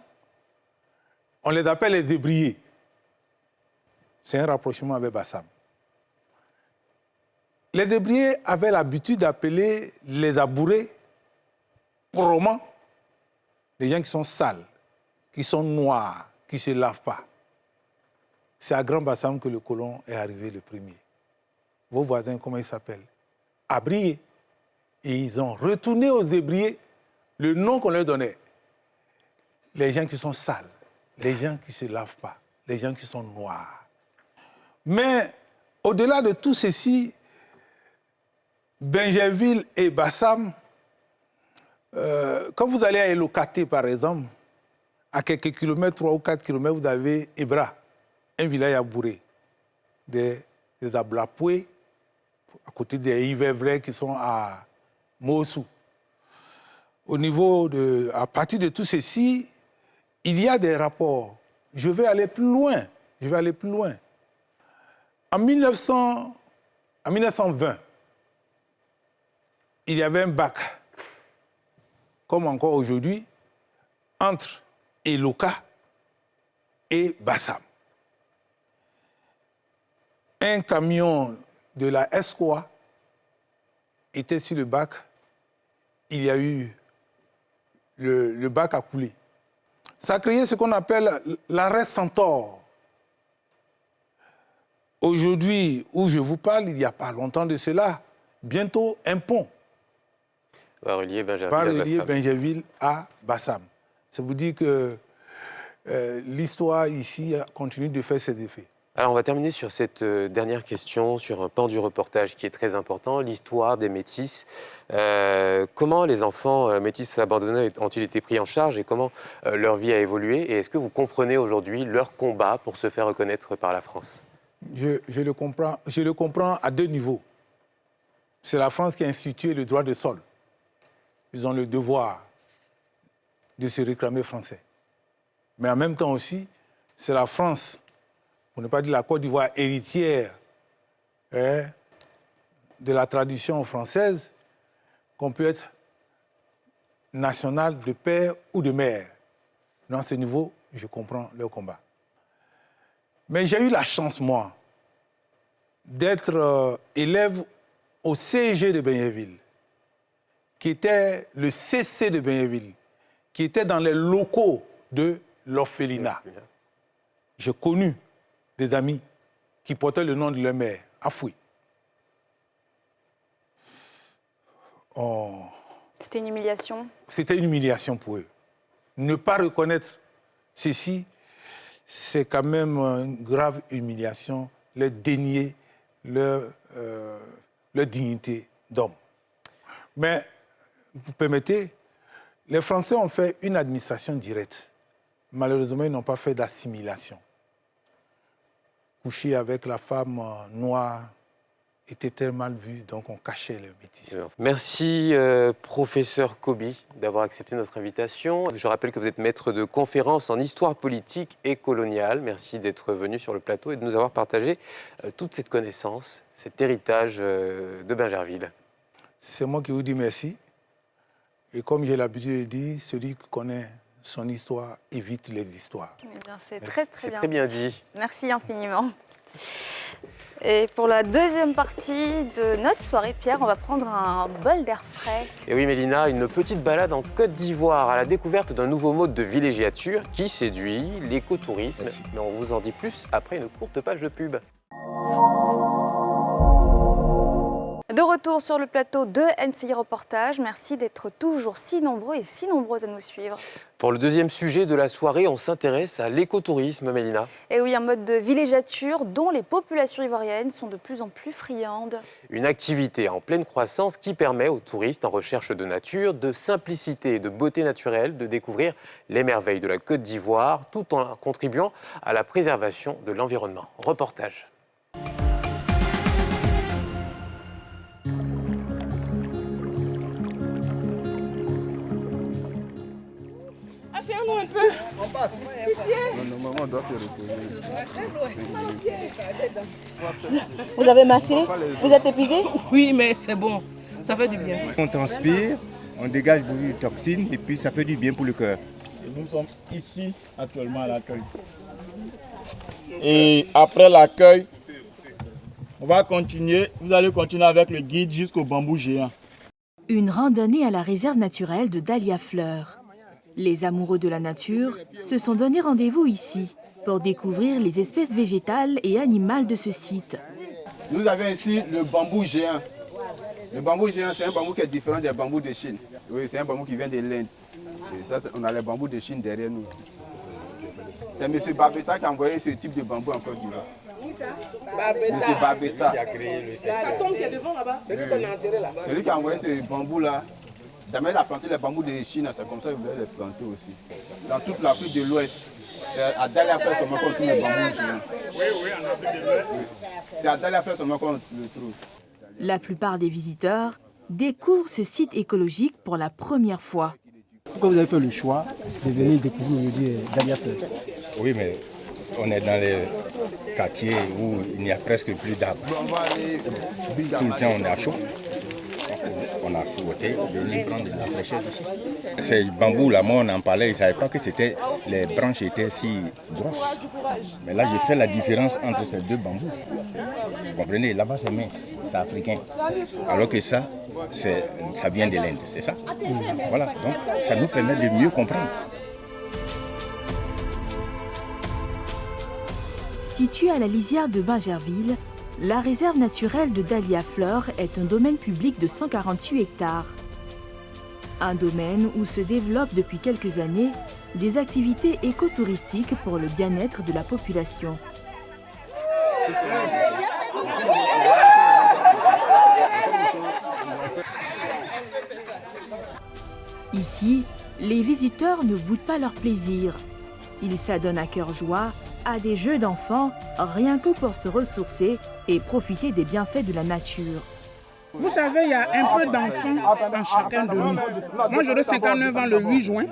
on les appelle les Ébriers. C'est un rapprochement avec Bassam. Les Ébriers avaient l'habitude d'appeler les Abourés, romans, des gens qui sont sales, qui sont noirs, qui ne se lavent pas. C'est à Grand-Bassam que le colon est arrivé le premier. Vos voisins, comment ils s'appellent? Abriés. Et ils ont retourné aux Ébriers le nom qu'on leur donnait. Les gens qui sont sales, les gens qui ne se lavent pas, les gens qui sont noirs. Mais au-delà de tout ceci, Bingerville et Bassam, quand vous allez à Elokate, par exemple, à quelques kilomètres, 3 ou 4 kilomètres, vous avez Ebra, un village abouré, des Ablapoué, à côté des Ivevrais qui sont à Mossou. À partir de tout ceci, il y a des rapports. Je vais aller plus loin. En 1920, il y avait un bac, comme encore aujourd'hui, entre Eloka et Bassam. Un camion de la SCOA était sur le bac. Il y a eu le bac a coulé. Ça a créé ce qu'on appelle l'arrêt Centaure. Aujourd'hui, où je vous parle, il n'y a pas longtemps de cela, bientôt un pont va relier Bingerville à Bassam. Ça vous dit que l'histoire ici continue de faire ses effets. Alors, on va terminer sur cette dernière question, sur un pan du reportage qui est très important, l'histoire des métis. Comment les enfants métis abandonnés ont-ils été pris en charge et comment leur vie a évolué? Et est-ce que vous comprenez aujourd'hui leur combat pour se faire reconnaître par la France? Je le comprends à deux niveaux. C'est la France qui a institué le droit de sol. Ils ont le devoir de se réclamer français. Mais en même temps aussi, c'est la France, pour ne pas dire la Côte d'Ivoire, héritière de la tradition française, qu'on peut être national de père ou de mère. Dans ce niveau, je comprends leur combat. Mais j'ai eu la chance, moi, d'être élève au CEG de Bingerville, qui était le CC de Bingerville, qui était dans les locaux de l'orphelinat. J'ai connu des amis qui portaient le nom de leur mère, Afoui. C'était une humiliation? C'était une humiliation pour eux. Ne pas reconnaître ceci, c'est quand même une grave humiliation, leur dénier leur dignité d'homme. Mais, vous permettez, les Français ont fait une administration directe. Malheureusement, ils n'ont pas fait d'assimilation. Coucher avec la femme noire était très mal vu, donc on cachait le métis. Merci, professeur Kobi, d'avoir accepté notre invitation. Je rappelle que vous êtes maître de conférences en histoire politique et coloniale. Merci d'être venu sur le plateau et de nous avoir partagé toute cette connaissance, cet héritage de Bingerville. C'est moi qui vous dis merci. Et comme j'ai l'habitude de dire, celui qui connaît son histoire évite les histoires. C'est très bien. Très bien dit. Merci infiniment. Et pour la deuxième partie de notre soirée, Pierre, on va prendre un bol d'air frais. Et oui, Mélina, une petite balade en Côte d'Ivoire à la découverte d'un nouveau mode de villégiature qui séduit l'écotourisme. Mais on vous en dit plus après une courte page de pub. retour sur le plateau de NCI Reportage. Merci d'être toujours si nombreux et si nombreuses à nous suivre. Pour le deuxième sujet de la soirée, on s'intéresse à l'écotourisme, Mélina. Et oui, un mode de villégiature dont les populations ivoiriennes sont de plus en plus friandes. Une activité en pleine croissance qui permet aux touristes en recherche de nature, de simplicité et de beauté naturelle de découvrir les merveilles de la Côte d'Ivoire tout en contribuant à la préservation de l'environnement. Reportage. Asseyons-nous un peu. On passe. Normalement, on doit se reposer. Vous avez marché? Vous êtes épuisé? Oui, mais c'est bon. Ça fait du bien. On transpire, on dégage beaucoup de toxines et puis ça fait du bien pour le cœur. Nous sommes ici actuellement à l'accueil. Et après l'accueil, on va continuer. Vous allez continuer avec le guide jusqu'au bambou géant. Une randonnée à la réserve naturelle de Dahlia Fleur. Les amoureux de la nature se sont donné rendez-vous ici pour découvrir les espèces végétales et animales de ce site. Nous avons ici le bambou géant. Le bambou géant, c'est un bambou qui est différent des bambous de Chine. Oui, c'est un bambou qui vient de l'Inde. Et ça, on a les bambous de Chine derrière nous. C'est M. Barbetta qui a envoyé ce type de bambou en Côte d'Ivoire. Qui ça? M. Barbetta. Ça tombe qui est devant là-bas? Celui qu'on a enterré là. Celui qui a envoyé ce bambou-là. D'abord, il a planté les bambous de Chine, c'est comme ça qu'il voulait les planter aussi. Dans toute l'Afrique de l'Ouest, à Dahlia Fleur seulement qu'on trouve les bambous géants. Oui, en Afrique de l'Ouest. C'est à Dahlia Fleur seulement qu'on le trouve. La plupart des visiteurs découvrent ce site écologique pour la première fois. Pourquoi vous avez fait le choix de venir découvrir aujourd'hui Dahlia Fleur? Oui, mais on est dans les quartiers où il n'y a presque plus d'arbres. Tout le temps, on est à chaud. On a souhaité venir prendre de la fraîcheur ici. Ces bambous-là, moi, on en parlait, je ne savais pas que les branches étaient si grosses. Mais là, j'ai fait la différence entre ces deux bambous. Vous comprenez, là-bas, c'est mince, c'est africain. Alors que ça vient de l'Inde, c'est ça? Voilà, donc ça nous permet de mieux comprendre. Située à la lisière de Bingerville, la réserve naturelle de Dahlia Fleur est un domaine public de 148 hectares. Un domaine où se développent depuis quelques années des activités écotouristiques pour le bien-être de la population. Ici, les visiteurs ne boudent pas leur plaisir. Ils s'adonnent à cœur joie à des jeux d'enfants, rien que pour se ressourcer et profiter des bienfaits de la nature. Vous savez, il y a un peu d'enfants dans chacun de nous. Moi, j'aurai 59 ans le 8 juin,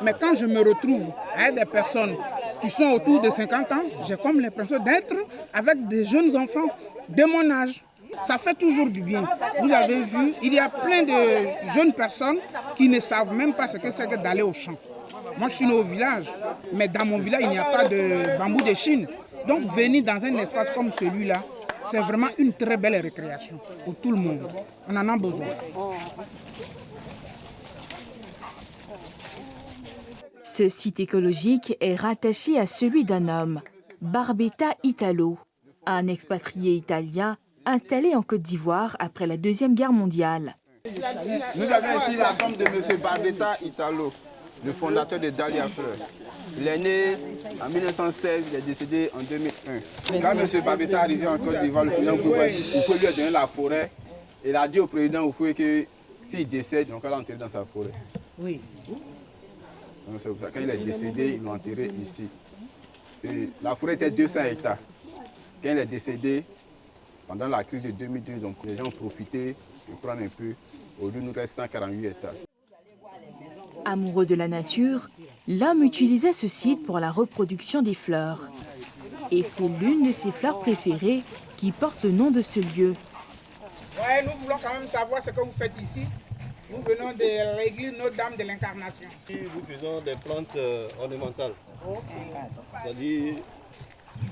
mais quand je me retrouve avec des personnes qui sont autour de 50 ans, j'ai comme l'impression d'être avec des jeunes enfants de mon âge. Ça fait toujours du bien. Vous avez vu, il y a plein de jeunes personnes qui ne savent même pas ce que c'est que d'aller au champ. Moi, je suis né au village, mais dans mon village, il n'y a pas de bambou de Chine. Donc, venir dans un espace comme celui-là, c'est vraiment une très belle récréation pour tout le monde. On en a besoin. Ce site écologique est rattaché à celui d'un homme, Barbetta Italo, un expatrié italien installé en Côte d'Ivoire après la Deuxième Guerre mondiale. Nous avons ici la tombe de M. Barbetta Italo, le fondateur de Dahlia Fleur. Il est né en 1916, il est décédé en 2001. Quand M. Barbetta est arrivé en Côte d'Ivoire, le président Oufoué lui a donné la forêt. Il a dit au président Oufoué que s'il décède, on va l'enterrer dans sa forêt. Oui. Donc c'est pour ça que quand il est décédé, ils l'ont enterré ici. Et la forêt était 200 hectares. Quand il est décédé, pendant la crise de 2002, donc les gens ont profité de prendre un peu. Aujourd'hui, nous reste 148 hectares. Amoureux de la nature, l'homme utilisait ce site pour la reproduction des fleurs. Et c'est l'une de ses fleurs préférées qui porte le nom de ce lieu. Ouais, nous voulons quand même savoir ce que vous faites ici. Nous venons de l'église Notre-Dame de l'Incarnation. Nous faisons des plantes ornementales, c'est-à-dire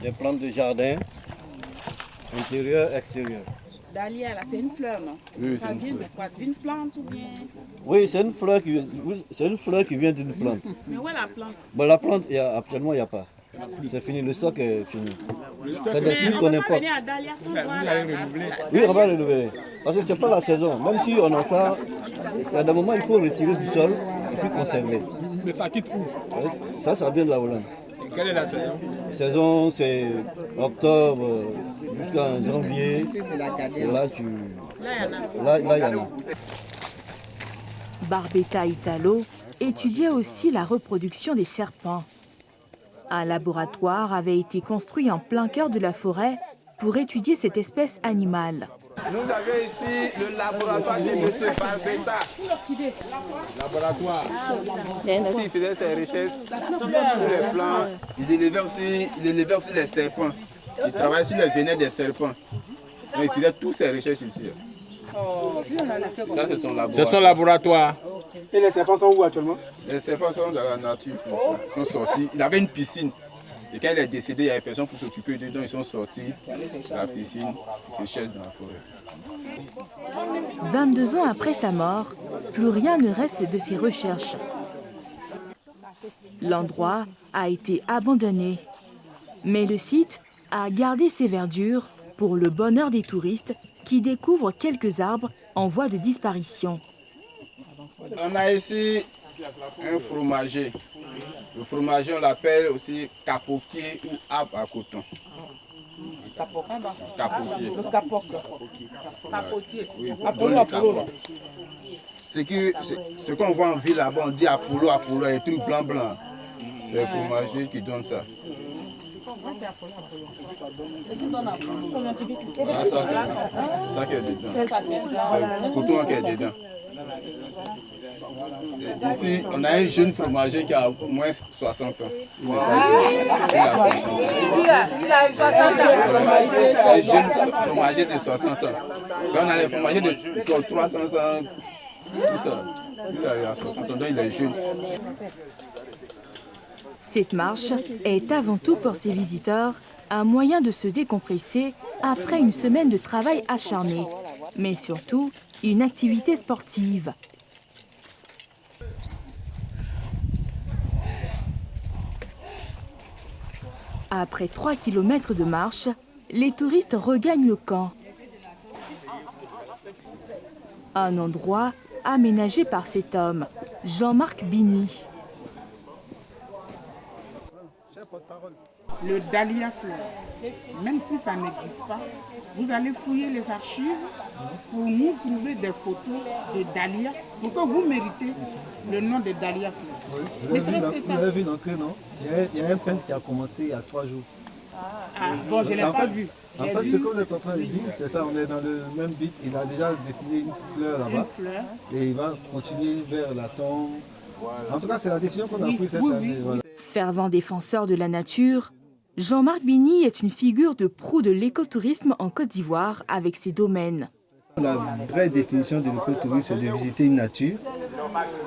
des plantes de jardin, intérieur, extérieur. Dahlia, là, c'est une fleur, non? Oui, ça vient de quoi? C'est une plante ou bien? Oui, c'est une fleur qui vient d'une plante. Mais où est la plante? Bon, la plante, actuellement, il n'y a pas. C'est fini, le stock est fini. C'est des Mais trucs on qu'on ne n'est peut pas pas. venir à Dahlia sans voir la Oui, on va renouveler. Parce que c'est pas la saison. Même si on a ça, à un moment, il faut retirer du sol et puis conserver. Mais ça quitte où? Ça vient de la Hollande. Quelle est la saison? La saison, c'est octobre jusqu'à janvier. Et là, il y en a. Barbetta Italo étudiait aussi la reproduction des serpents. Un laboratoire avait été construit en plein cœur de la forêt pour étudier cette espèce animale. Nous avons ici le laboratoire de M. Barbetta. Laboratoire. Ici, il faisait ses recherches sur les plants. Ils élevaient aussi les serpents. Ils travaillaient sur le venin des serpents. Donc, ils faisaient toutes ces recherches ici. Ça, c'est son laboratoire. C'est son laboratoire. Et les serpents sont où actuellement? Les serpents sont dans la nature. Ils sont sortis. Il avait une piscine. Et quand il est décédé, il n'y avait personne pour s'occuper d'eux. Donc ils sont sortis de la piscine. Ils se cherchent dans la forêt. 22 ans après sa mort, plus rien ne reste de ses recherches. L'endroit a été abandonné. Mais le site a gardé ses verdures pour le bonheur des touristes qui découvrent quelques arbres en voie de disparition. On a ici un fromager. Le fromager, on l'appelle aussi capoquier ou arbre à coton. Capoquier. Le capoc. Capotier. Oui, Apollo. Ce qu'on voit en ville là-bas, on dit Apollo, Apollo, les trucs blancs. C'est le fromager qui donne ça. Ça qui est dedans. C'est le coton qui est dedans. Ici, on a un jeune fromager qui a au moins 60 ans. Il a 60 ans. Un jeune fromager de 60 ans. Quand on a les fromagers de 300 ans, tout ça. Il a 60 ans, donc il est jeune. Cette marche est avant tout pour ses visiteurs un moyen de se décompresser après une semaine de travail acharné, mais surtout une activité sportive. Après 3 kilomètres de marche, les touristes regagnent le camp. Un endroit aménagé par cet homme, Jean-Marc Bini. Le dahlia fleur, même si ça n'existe pas, vous allez fouiller les archives pour nous trouver des photos de dahlia pour que vous méritez le nom de dahlia fleur. Oui. Vous avez vu l'entrée, non? Il y a un peintre qui a commencé il y a 3 jours. Ah, bon, je ne l'ai pas vu. En fait, ce que vous êtes en train de dire, c'est ça, on est dans le même but. Il a déjà dessiné une fleur là-bas. Une fleur. Et il va continuer vers la tombe. En tout cas, c'est la décision qu'on a prise cette année. Voilà. Fervent défenseur de la nature, Jean-Marc Bini est une figure de proue de l'écotourisme en Côte d'Ivoire avec ses domaines. La vraie définition de l'écotourisme, c'est de visiter une nature.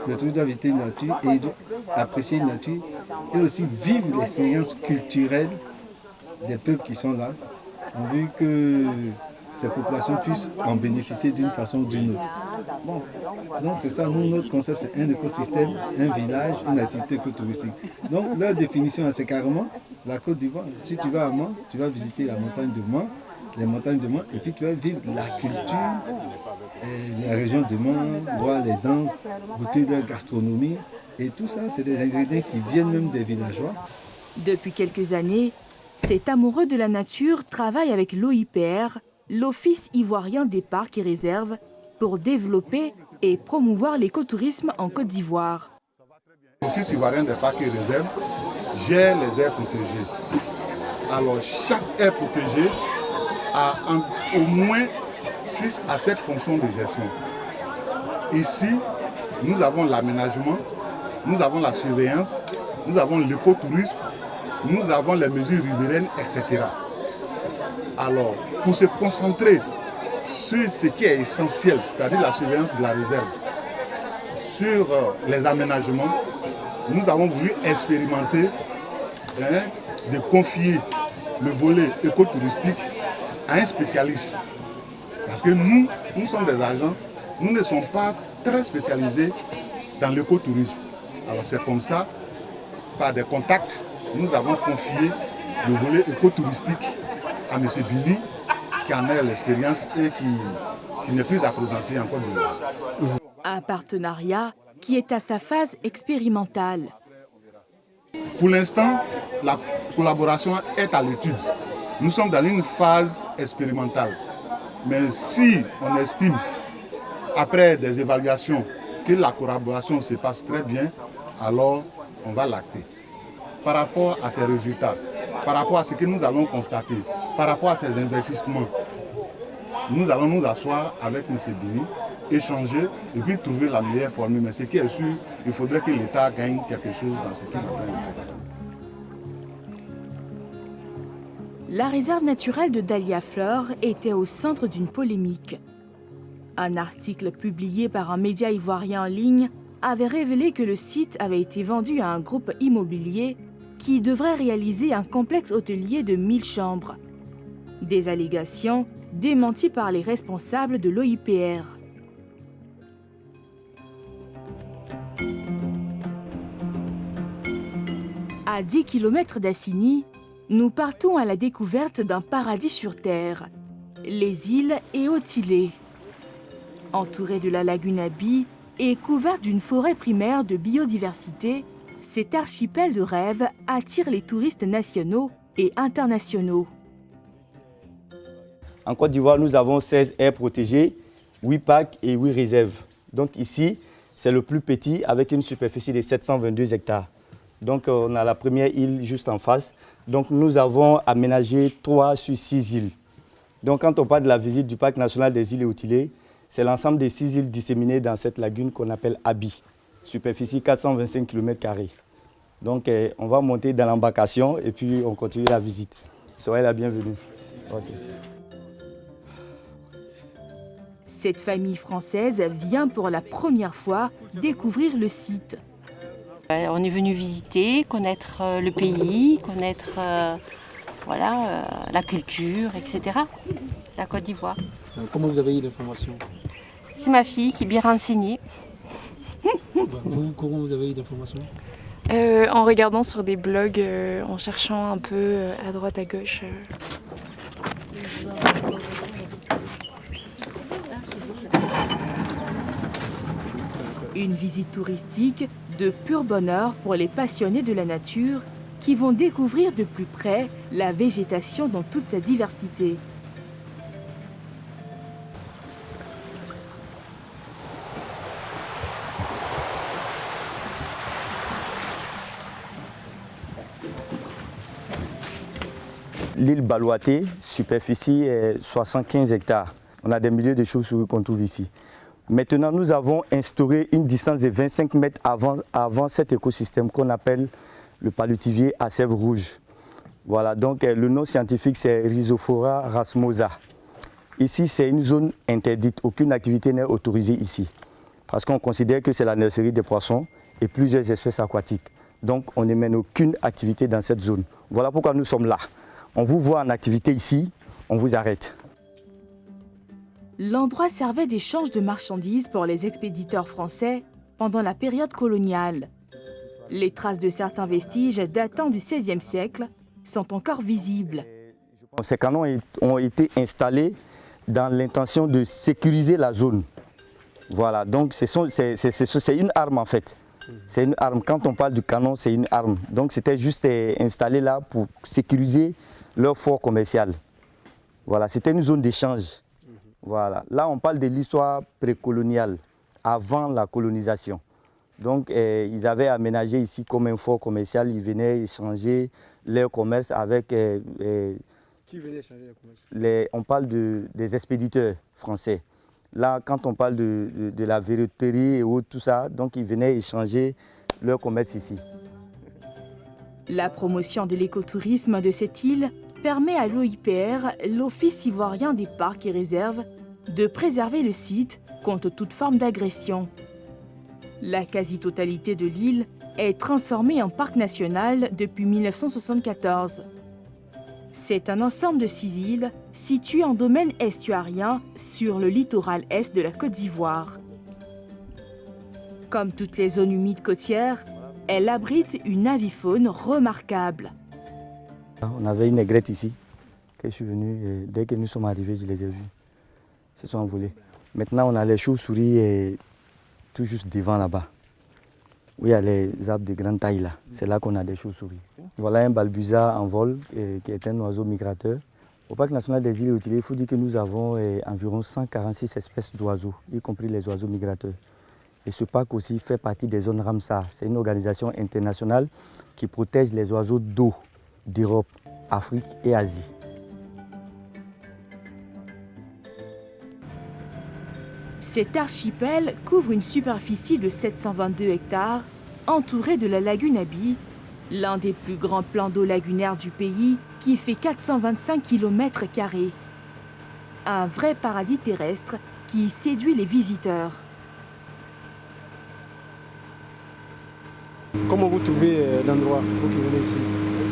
Le touriste doit visiter une nature et apprécier une nature et aussi vivre l'expérience culturelle des peuples qui sont là, en vue que ces populations puissent en bénéficier d'une façon ou d'une autre. Bon. Donc c'est ça, nous, notre concept, c'est un écosystème, un village, une activité écotouristique. Donc leur définition, c'est carrément la Côte d'Ivoire. Si tu vas à Mans, tu vas visiter la montagne de Mans, les montagnes de Mans, et puis tu vas vivre la culture, la région de Mans, voir les danses, goûter leur gastronomie. Et tout ça, c'est des ingrédients qui viennent même des villageois. Depuis quelques années, cet amoureux de la nature travaille avec l'OIPR, l'Office ivoirien des parcs et réserves, pour développer et promouvoir l'écotourisme en Côte d'Ivoire. L'Office ivoirien des parcs et réserves gère les aires protégées. Alors chaque aire protégée a au moins 6 à 7 fonctions de gestion. Ici, nous avons l'aménagement, nous avons la surveillance, nous avons l'écotourisme, nous avons les mesures riveraines, etc. Alors, pour se concentrer sur ce qui est essentiel, c'est-à-dire la surveillance de la réserve, sur les aménagements, nous avons voulu expérimenter de confier le volet écotouristique à un spécialiste. Parce que nous sommes des agents, nous ne sommes pas très spécialisés dans l'écotourisme. Alors c'est comme ça, par des contacts, nous avons confié le volet écotouristique à M. Bini, qui en a l'expérience et qui n'est plus à présenter en Côte d'Ivoire. Un partenariat qui est à sa phase expérimentale. Pour l'instant, la collaboration est à l'étude. Nous sommes dans une phase expérimentale. Mais si on estime, après des évaluations, que la collaboration se passe très bien, alors on va l'acter. Par rapport à ces résultats, par rapport à ce que nous allons constater, par rapport à ces investissements, nous allons nous asseoir avec M. Bini, échanger et puis trouver la meilleure formule. Mais ce qui est sûr, il faudrait que l'État gagne quelque chose dans ce qu'il est en train de faire. La réserve naturelle de Dalia-Fleur était au centre d'une polémique. Un article publié par un média ivoirien en ligne avait révélé que le site avait été vendu à un groupe immobilier qui devrait réaliser un complexe hôtelier de 1000 chambres. Des allégations démenties par les responsables de l'OIPR. À 10 km d'Assini, nous partons à la découverte d'un paradis sur Terre, les îles Eotile. Entouré de la lagune Abi et couvert d'une forêt primaire de biodiversité, cet archipel de rêve attire les touristes nationaux et internationaux. En Côte d'Ivoire, nous avons 16 aires protégées, 8 parcs et 8 réserves. Donc ici, c'est le plus petit avec une superficie de 722 hectares. Donc on a la première île juste en face. Donc nous avons aménagé 3 sur 6 îles. Donc quand on parle de la visite du parc national des îles Eotile, c'est l'ensemble des 6 îles disséminées dans cette lagune qu'on appelle Abi. Superficie 425 km². Donc on va monter dans l'embarcation et puis on continue la visite. Soyez la bienvenue. Okay. Cette famille française vient pour la première fois découvrir le site. On est venu visiter, connaître le pays, connaître la culture, etc. La Côte d'Ivoire. Comment vous avez eu l'information? C'est ma fille qui est bien renseignée. Vous, comment vous avez eu l'information? En regardant sur des blogs, en cherchant un peu à droite à gauche. Une visite touristique de pur bonheur pour les passionnés de la nature qui vont découvrir de plus près la végétation dans toute sa diversité. L'île Balouaté, superficie 75 hectares. On a des milliers de chauves-souris qu'on trouve ici. Maintenant, nous avons instauré une distance de 25 mètres avant cet écosystème qu'on appelle le palutivier à sève rouge. Voilà, donc le nom scientifique c'est Rhizophora rasmosa. Ici, c'est une zone interdite. Aucune activité n'est autorisée ici. Parce qu'on considère que c'est la nurserie des poissons et plusieurs espèces aquatiques. Donc, on ne mène aucune activité dans cette zone. Voilà pourquoi nous sommes là. On vous voit en activité ici, on vous arrête. L'endroit servait d'échange de marchandises pour les expéditeurs français pendant la période coloniale. Les traces de certains vestiges datant du XVIe siècle sont encore visibles. Ces canons ont été installés dans l'intention de sécuriser la zone. Voilà, donc c'est une arme en fait. C'est une arme. Quand on parle du canon, c'est une arme. Donc c'était juste installé là pour sécuriser leur fort commercial. Voilà, c'était une zone d'échange. Voilà. Là, on parle de l'histoire précoloniale, avant la colonisation. Donc, ils avaient aménagé ici comme un fort commercial. Ils venaient échanger leur commerce avec... Qui venait échanger leur commerce? On parle des expéditeurs français. Là, quand on parle de la verroterie et autres, tout ça, donc ils venaient échanger leur commerce ici. La promotion de l'écotourisme de cette île permet à l'OIPR, l'Office ivoirien des parcs et réserves, de préserver le site contre toute forme d'agression. La quasi-totalité de l'île est transformée en parc national depuis 1974. C'est un ensemble de 6 îles situées en domaine estuarien sur le littoral est de la Côte d'Ivoire. Comme toutes les zones humides côtières, Elle abrite une avifaune remarquable. On avait une aigrette ici, que je suis venu et dès que nous sommes arrivés, je les ai vus. Ils se sont envolés. Maintenant, on a les chauves-souris tout juste devant là-bas, où il y a les arbres de grande taille là. C'est là qu'on a des chauves-souris. Voilà un balbuzard en vol qui est un oiseau migrateur. Au Parc national des îles et Ottilien, il faut dire que nous avons environ 146 espèces d'oiseaux, y compris les oiseaux migrateurs. Et ce parc aussi fait partie des zones Ramsar. C'est une organisation internationale qui protège les oiseaux d'eau d'Europe, Afrique et Asie. Cet archipel couvre une superficie de 722 hectares, entouré de la lagune Abi, l'un des plus grands plans d'eau lagunaires du pays qui fait 425 km². Un vrai paradis terrestre qui séduit les visiteurs. Comment vous trouvez l'endroit, vous qui venez ici?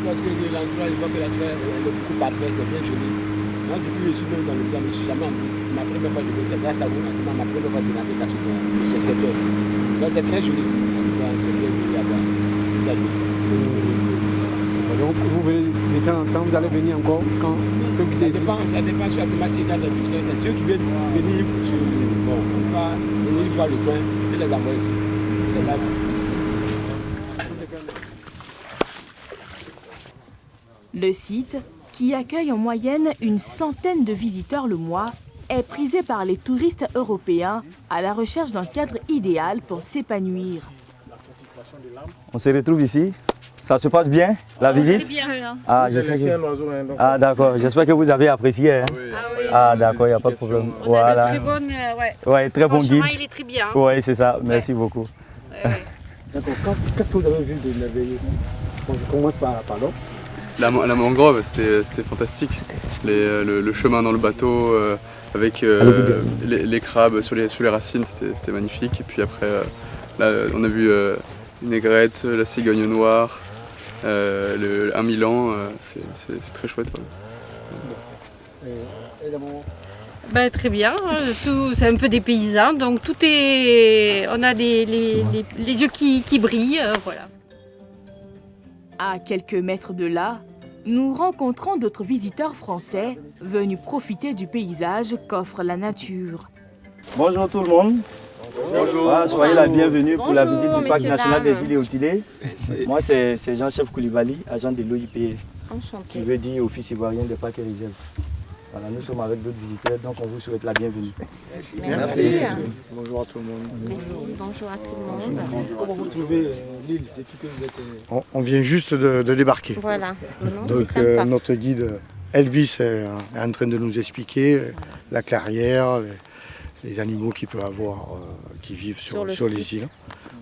Parce que l'endroit, je vois que la terre est beaucoup parfaite, c'est bien joli. Moi, depuis que je suis même dans le plan, je ne suis jamais en ici. C'est ma première fois de venir. C'est grâce à vous, naturellement, ma première fois de navigation de ce secteur. Donc, c'est très joli. C'est bien joli à voir. C'est ça, joli. Donc, vous venez de temps en temps, vous allez venir encore quand ceux qui sont ici? Ça dépend sur la thématique dans les visiteurs. Mais ceux qui viennent venir, bon, on va venir voir le coin et les envoyer ici. Et là, Le site, qui accueille en moyenne une centaine de visiteurs le mois, est prisé par les touristes européens à la recherche d'un cadre idéal pour s'épanouir. On se retrouve ici. Ça se passe bien, la visite? Bien. Ah, d'accord. J'espère que vous avez apprécié. Hein? Ah, d'accord, il n'y a pas de problème. On a de très bonnes, très bon guide. Il est très bien. Hein? Oui, c'est ça. Merci beaucoup. D'accord. Qu'est-ce que vous avez vu de merveilleux? Bon, je commence par là. La mangrove, c'était fantastique. Le chemin dans le bateau avec les crabes sur les racines, c'était magnifique. Et puis après, là, on a vu une aigrette, la cigogne noire, un milan, c'est très chouette. Ben, très bien, c'est un peu des paysans, donc tout est... On a les yeux qui brillent, voilà. À quelques mètres de là, nous rencontrons d'autres visiteurs français venus profiter du paysage qu'offre la nature. Bonjour tout le monde. Bonjour. Ah, soyez la bienvenue pour la visite du Parc national des îles et Ottilien. Moi, c'est Jean-Chef Koulibaly, agent de l'OIPR, qui veut dire Office ivoirien des parcs et réserves. Voilà, nous sommes avec d'autres visiteurs, donc on vous souhaite la bienvenue. Merci. Bonjour à tout le monde. Merci. Bonjour à tout le monde. Comment vous trouvez l'île depuis que vous êtes... On vient juste de débarquer. Voilà. Donc notre guide Elvis est en train de nous expliquer la clairière, les animaux qu'il peut avoir qui vivent sur les îles.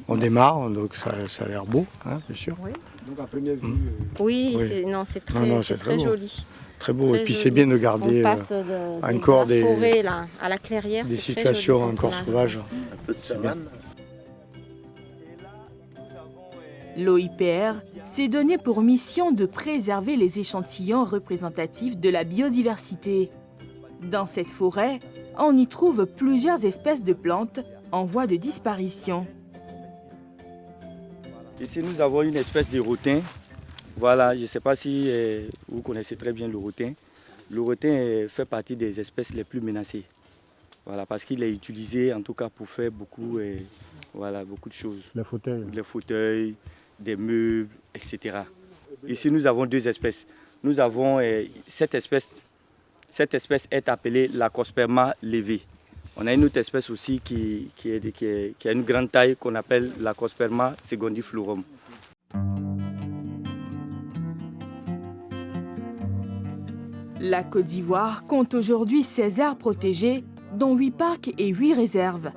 On démarre, donc ça a l'air beau, hein, bien sûr. Oui. Donc à première vue... Oui, c'est très joli. Très beau, et puis c'est bien de garder encore des forêts là, à la clairière, des situations encore sauvages. C'est bien. L'OIPR s'est donné pour mission de préserver les échantillons représentatifs de la biodiversité. Dans cette forêt, on y trouve plusieurs espèces de plantes en voie de disparition. Ici, nous avons une espèce de rotin. Voilà, je ne sais pas si vous connaissez très bien le rotin. Le rotin fait partie des espèces les plus menacées. Voilà, parce qu'il est utilisé en tout cas pour faire beaucoup de choses. Les fauteuils. Les fauteuils, des meubles, etc. Ici, nous avons deux espèces. Nous avons cette espèce est appelée l'Acosperma levée. On a une autre espèce aussi qui a une grande taille qu'on appelle l'Acosperma secundiflorum. La Côte d'Ivoire compte aujourd'hui 16 aires protégées, dont 8 parcs et 8 réserves.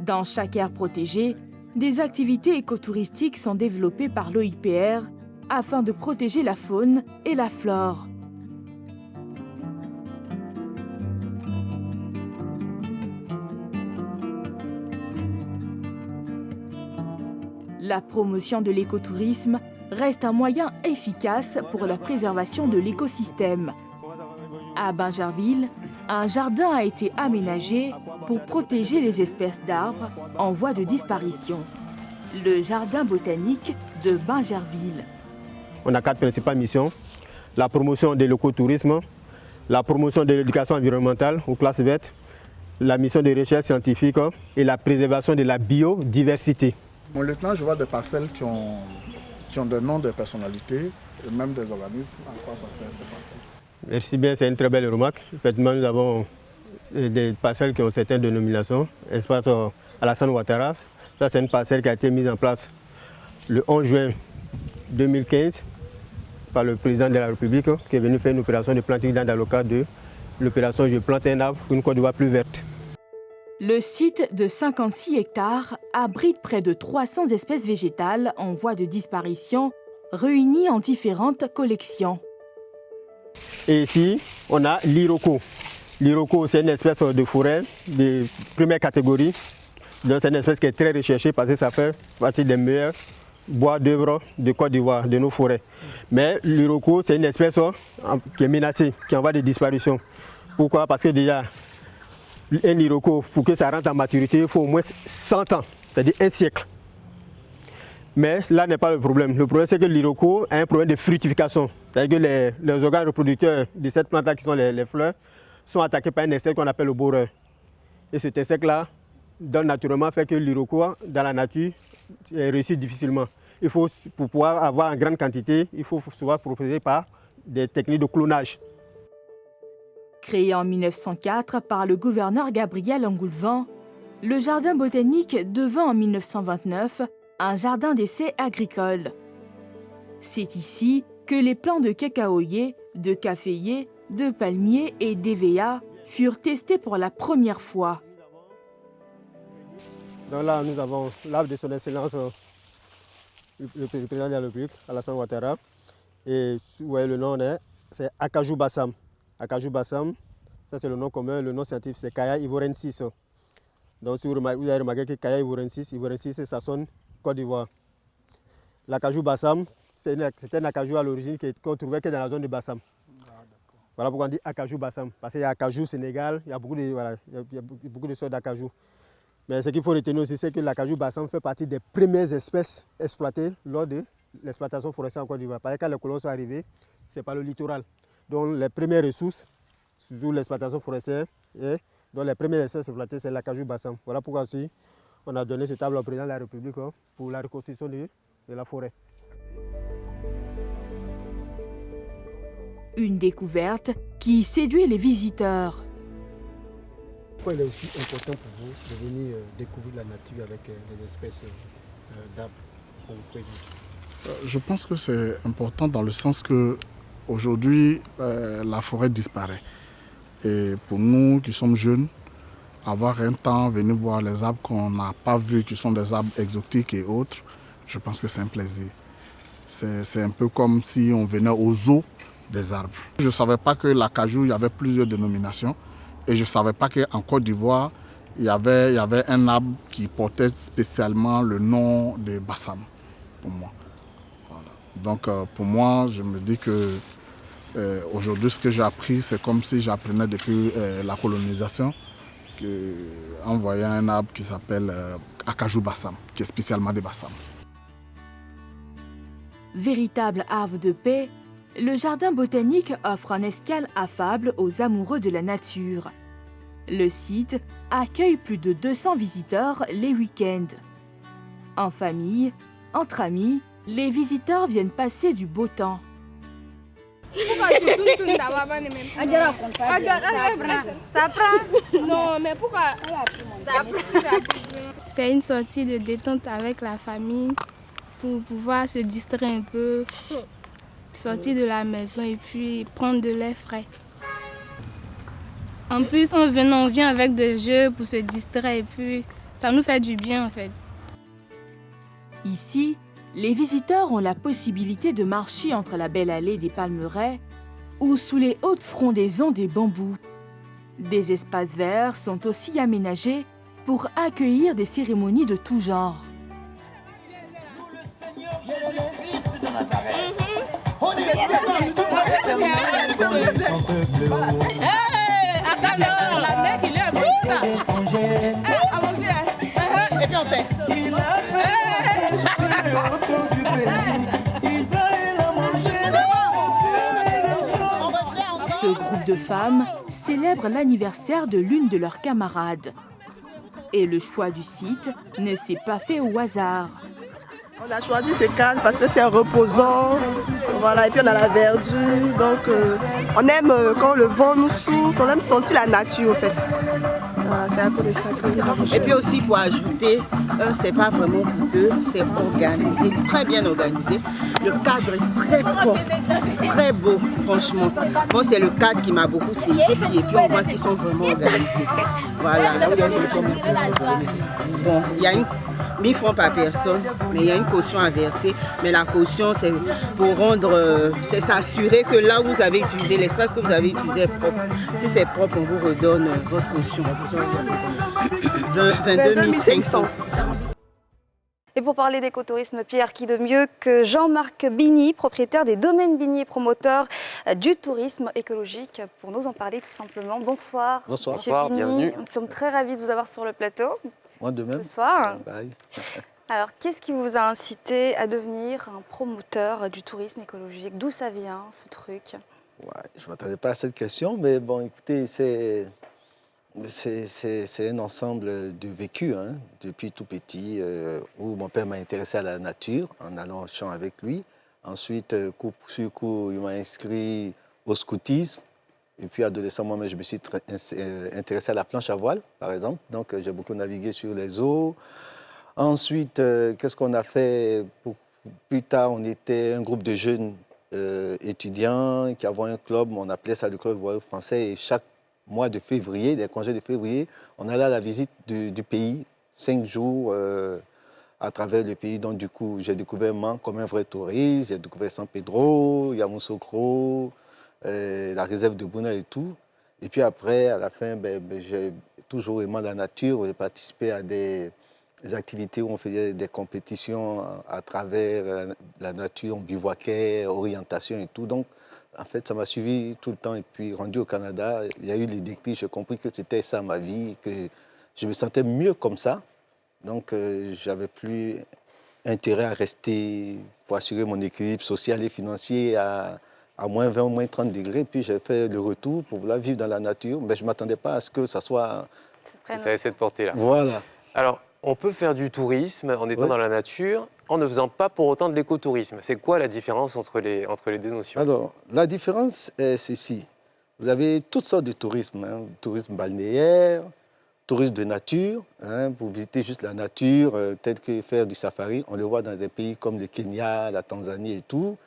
Dans chaque aire protégée, des activités écotouristiques sont développées par l'OIPR afin de protéger la faune et la flore. La promotion de l'écotourisme reste un moyen efficace pour la préservation de l'écosystème. À Bingerville, un jardin a été aménagé pour protéger les espèces d'arbres en voie de disparition. le jardin botanique de Bingerville. On a 4 principales missions. La promotion de l'écotourisme, la promotion de l'éducation environnementale aux classes vertes, la mission de recherche scientifique et la préservation de la biodiversité. Mon lieutenant, je vois des parcelles qui ont des noms de personnalités et même des organismes. À quoi ça sert ces parcelles? Merci bien, c'est une très belle remarque. Effectivement, nous avons des parcelles qui ont certaines dénominations. Espace Alassane Ouattara, ça c'est une parcelle qui a été mise en place le 11 juin 2015 par le président de la République qui est venu faire une opération de planting dans le cadre de l'opération Je plante un arbre pour une Côte d'Ivoire plus verte. Le site de 56 hectares abrite près de 300 espèces végétales en voie de disparition, réunies en différentes collections. Et ici, on a l'iroko. L'iroko, c'est une espèce de forêt de première catégorie. C'est une espèce qui est très recherchée parce que ça fait partie des meilleurs bois d'œuvre de Côte d'Ivoire, de nos forêts. Mais l'iroko, c'est une espèce qui est menacée, qui est en voie de disparition. Pourquoi? Parce que déjà, un iroko, pour que ça rentre en maturité, il faut au moins 100 ans, c'est-à-dire un siècle. Mais là n'est pas le problème. Le problème, c'est que l'iroko a un problème de fructification. C'est-à-dire que les organes reproducteurs de cette plante-là, qui sont les fleurs, sont attaqués par un insecte qu'on appelle le boreur. Et cet insecte-là, donne naturellement, fait que l'iroko, dans la nature, réussit difficilement. Il faut, pour pouvoir avoir en grande quantité, il faut souvent proposer par des techniques de clonage. Créé en 1904 par le gouverneur Gabriel Engoulevent, le jardin botanique devint en 1929 un jardin d'essai agricole. C'est ici que les plants de cacaoyer, de caféier, de palmier et d'hévéa furent testés pour la première fois. Donc là, nous avons l'arbre de son excellence, le président de la République, Alassane Ouattara. Et vous voyez le nom, c'est Acajou Bassam. Acajou Bassam, ça c'est le nom commun, le nom scientifique c'est Caia ivorensis. Donc si vous avez remarqué que Caia ivorensis, ça sonne Côte d'Ivoire. L'acajou Bassam, c'est un acajou à l'origine qu'on trouvait que dans la zone de Bassam. Voilà pourquoi on dit acajou Bassam. Parce qu'il y a acajou Sénégal, il y a beaucoup de sortes d'acajou. Mais ce qu'il faut retenir aussi, c'est que l'acajou Bassam fait partie des premières espèces exploitées lors de l'exploitation forestière en Côte d'Ivoire. Parce que quand les colons sont arrivés, c'est par le littoral. Donc les premières ressources, surtout l'exploitation forestière, et donc les premières espèces exploitées, c'est l'acajou Bassam. Voilà pourquoi aussi on a donné ce tableau au président de la République pour la reconstruction de la forêt. Une découverte qui séduit les visiteurs. Pourquoi il est aussi important pour vous de venir découvrir la nature avec les espèces d'arbres qu'on vous présente? Je pense que c'est important dans le sens que aujourd'hui la forêt disparaît. Et pour nous qui sommes jeunes, avoir un temps, venir voir les arbres qu'on n'a pas vus, qui sont des arbres exotiques et autres, je pense que c'est un plaisir. C'est un peu comme si on venait aux eaux des arbres. Je ne savais pas que l'acajou, il y avait plusieurs dénominations. Et je ne savais pas qu'en Côte d'Ivoire, il y avait un arbre qui portait spécialement le nom de Bassam, pour moi. Voilà. Donc pour moi, je me dis que aujourd'hui, ce que j'ai appris, c'est comme si j'apprenais depuis la colonisation, en voyant un arbre qui s'appelle Acajou Bassam, qui est spécialement de Bassam. Véritable havre de paix, le jardin botanique offre un escale affable aux amoureux de la nature. Le site accueille plus de 200 visiteurs les week-ends. En famille, entre amis, les visiteurs viennent passer du beau temps. Pourquoi tu tournes d'abord ça prend. Non, mais pourquoi ça prend? C'est une sortie de détente avec la famille pour pouvoir se distraire un peu, sortir de la maison et puis prendre de l'air frais. En plus, en venant, on vient avec des jeux pour se distraire et puis ça nous fait du bien en fait. Ici, les visiteurs ont la possibilité de marcher entre la belle allée des palmeraies ou sous les hautes frondaisons des bambous. Des espaces verts sont aussi aménagés pour accueillir des cérémonies de tout genre. Et puis on fait. Ce groupe de femmes célèbre l'anniversaire de l'une de leurs camarades. Et le choix du site ne s'est pas fait au hasard. On a choisi ce cadre parce que c'est reposant, voilà, et puis on a la verdure, donc on aime quand le vent nous souffle, on aime sentir la nature en fait. Voilà, c'est à cause de ça que... Et puis aussi pour ajouter, c'est pas vraiment coûteux, c'est organisé, très bien organisé. Le cadre est très propre, très beau, franchement. Moi, c'est le cadre qui m'a beaucoup séduit et puis on voit qu'ils sont vraiment organisés. Voilà. Bon, il y a 1000 francs par personne, mais il y a une caution à verser. Mais la caution, c'est pour rendre, c'est s'assurer que là où vous avez utilisé, l'espace que vous avez utilisé est propre. Si c'est propre, on vous redonne votre caution. 22 500. Et pour parler d'écotourisme, Pierre, qui de mieux que Jean-Marc Bigny, propriétaire des domaines Bigny et promoteur du tourisme écologique, pour nous en parler tout simplement. Bonsoir. Bonsoir. Monsieur Bigny. Bienvenue. Nous sommes très ravis de vous avoir sur le plateau. Moi de même. Bonsoir. Bye. Alors, qu'est-ce qui vous a incité à devenir un promoteur du tourisme écologique? D'où ça vient, ce truc? Ouais, je ne m'attendais pas à cette question, mais bon, écoutez, c'est un ensemble de vécu, hein, depuis tout petit, où mon père m'a intéressé à la nature, en allant au champ avec lui. Ensuite, coup sur coup, il m'a inscrit au scoutisme. Et puis, adolescent, moi-même, je me suis intéressé à la planche à voile, par exemple. Donc, j'ai beaucoup navigué sur les eaux. Ensuite, qu'est-ce qu'on a fait? Plus tard, on était un groupe de jeunes étudiants qui avaient un club, on appelait ça le club voyage français. Et chaque mois de février, des congés de février, on allait à la visite du pays, 5 jours à travers le pays. Donc, du coup, j'ai découvert Mans comme un vrai touriste, j'ai découvert San Pedro, Yamoussoukro, la réserve de Bouna et tout. Et puis après, à la fin, j'ai toujours aimé la nature. J'ai participé à des activités où on faisait des compétitions à travers la nature, on bivouaquait, orientation et tout. Donc, en fait, ça m'a suivi tout le temps. Et puis, rendu au Canada, il y a eu les déclics. J'ai compris que c'était ça ma vie, que je me sentais mieux comme ça. Donc, j'avais plus intérêt à rester pour assurer mon équilibre social et financier à moins 20 ou moins 30 degrés. Puis, j'ai fait le retour pour vouloir vivre dans la nature. Mais je ne m'attendais pas à ce que ça soit... Ça a cette portée-là. Voilà. Alors, on peut faire du tourisme en étant dans la nature, en ne faisant pas pour autant de l'écotourisme. C'est quoi la différence entre les deux notions? Alors, la différence est ceci. Vous avez toutes sortes de tourisme. Hein. Tourisme balnéaire, tourisme de nature, hein, pour visiter juste la nature, tel que faire du safari. On le voit dans des pays comme le Kenya, la Tanzanie et tout.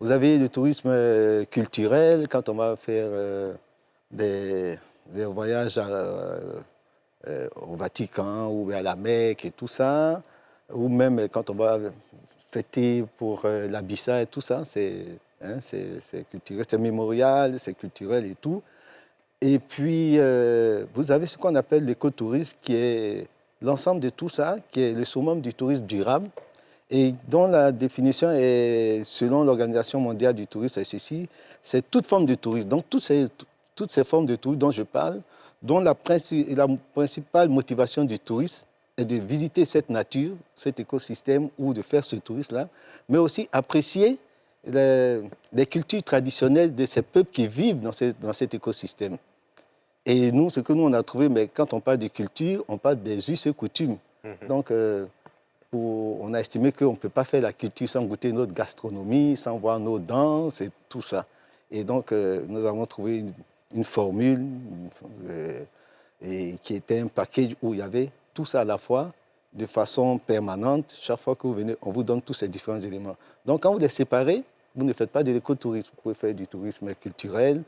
Vous avez le tourisme culturel, quand on va faire des voyages au Vatican ou à la Mecque et tout ça, ou même quand on va fêter pour l'Abyssa et tout ça, c'est culturel, c'est mémorial, c'est culturel et tout. Et puis, vous avez ce qu'on appelle l'écotourisme, qui est l'ensemble de tout ça, qui est le summum du tourisme durable, et dont la définition est, selon l'Organisation mondiale du tourisme, c'est ceci, c'est toute forme de tourisme. Donc, toutes ces formes de tourisme dont je parle, dont la principale motivation du touriste est de visiter cette nature, cet écosystème, ou de faire ce tourisme-là, mais aussi apprécier les cultures traditionnelles de ces peuples qui vivent dans cet écosystème. Et nous, ce que nous, on a trouvé, mais quand on parle de culture, on parle des us et coutumes. Donc, on a estimé qu'on ne peut pas faire la culture sans goûter notre gastronomie, sans voir nos danses et tout ça. Et donc, nous avons trouvé une formule qui était un package où il y avait tout ça à la fois, de façon permanente. Chaque fois que vous venez, on vous donne tous ces différents éléments. Donc, quand vous les séparez, vous ne faites pas de l'écotourisme. Vous pouvez faire du tourisme culturel,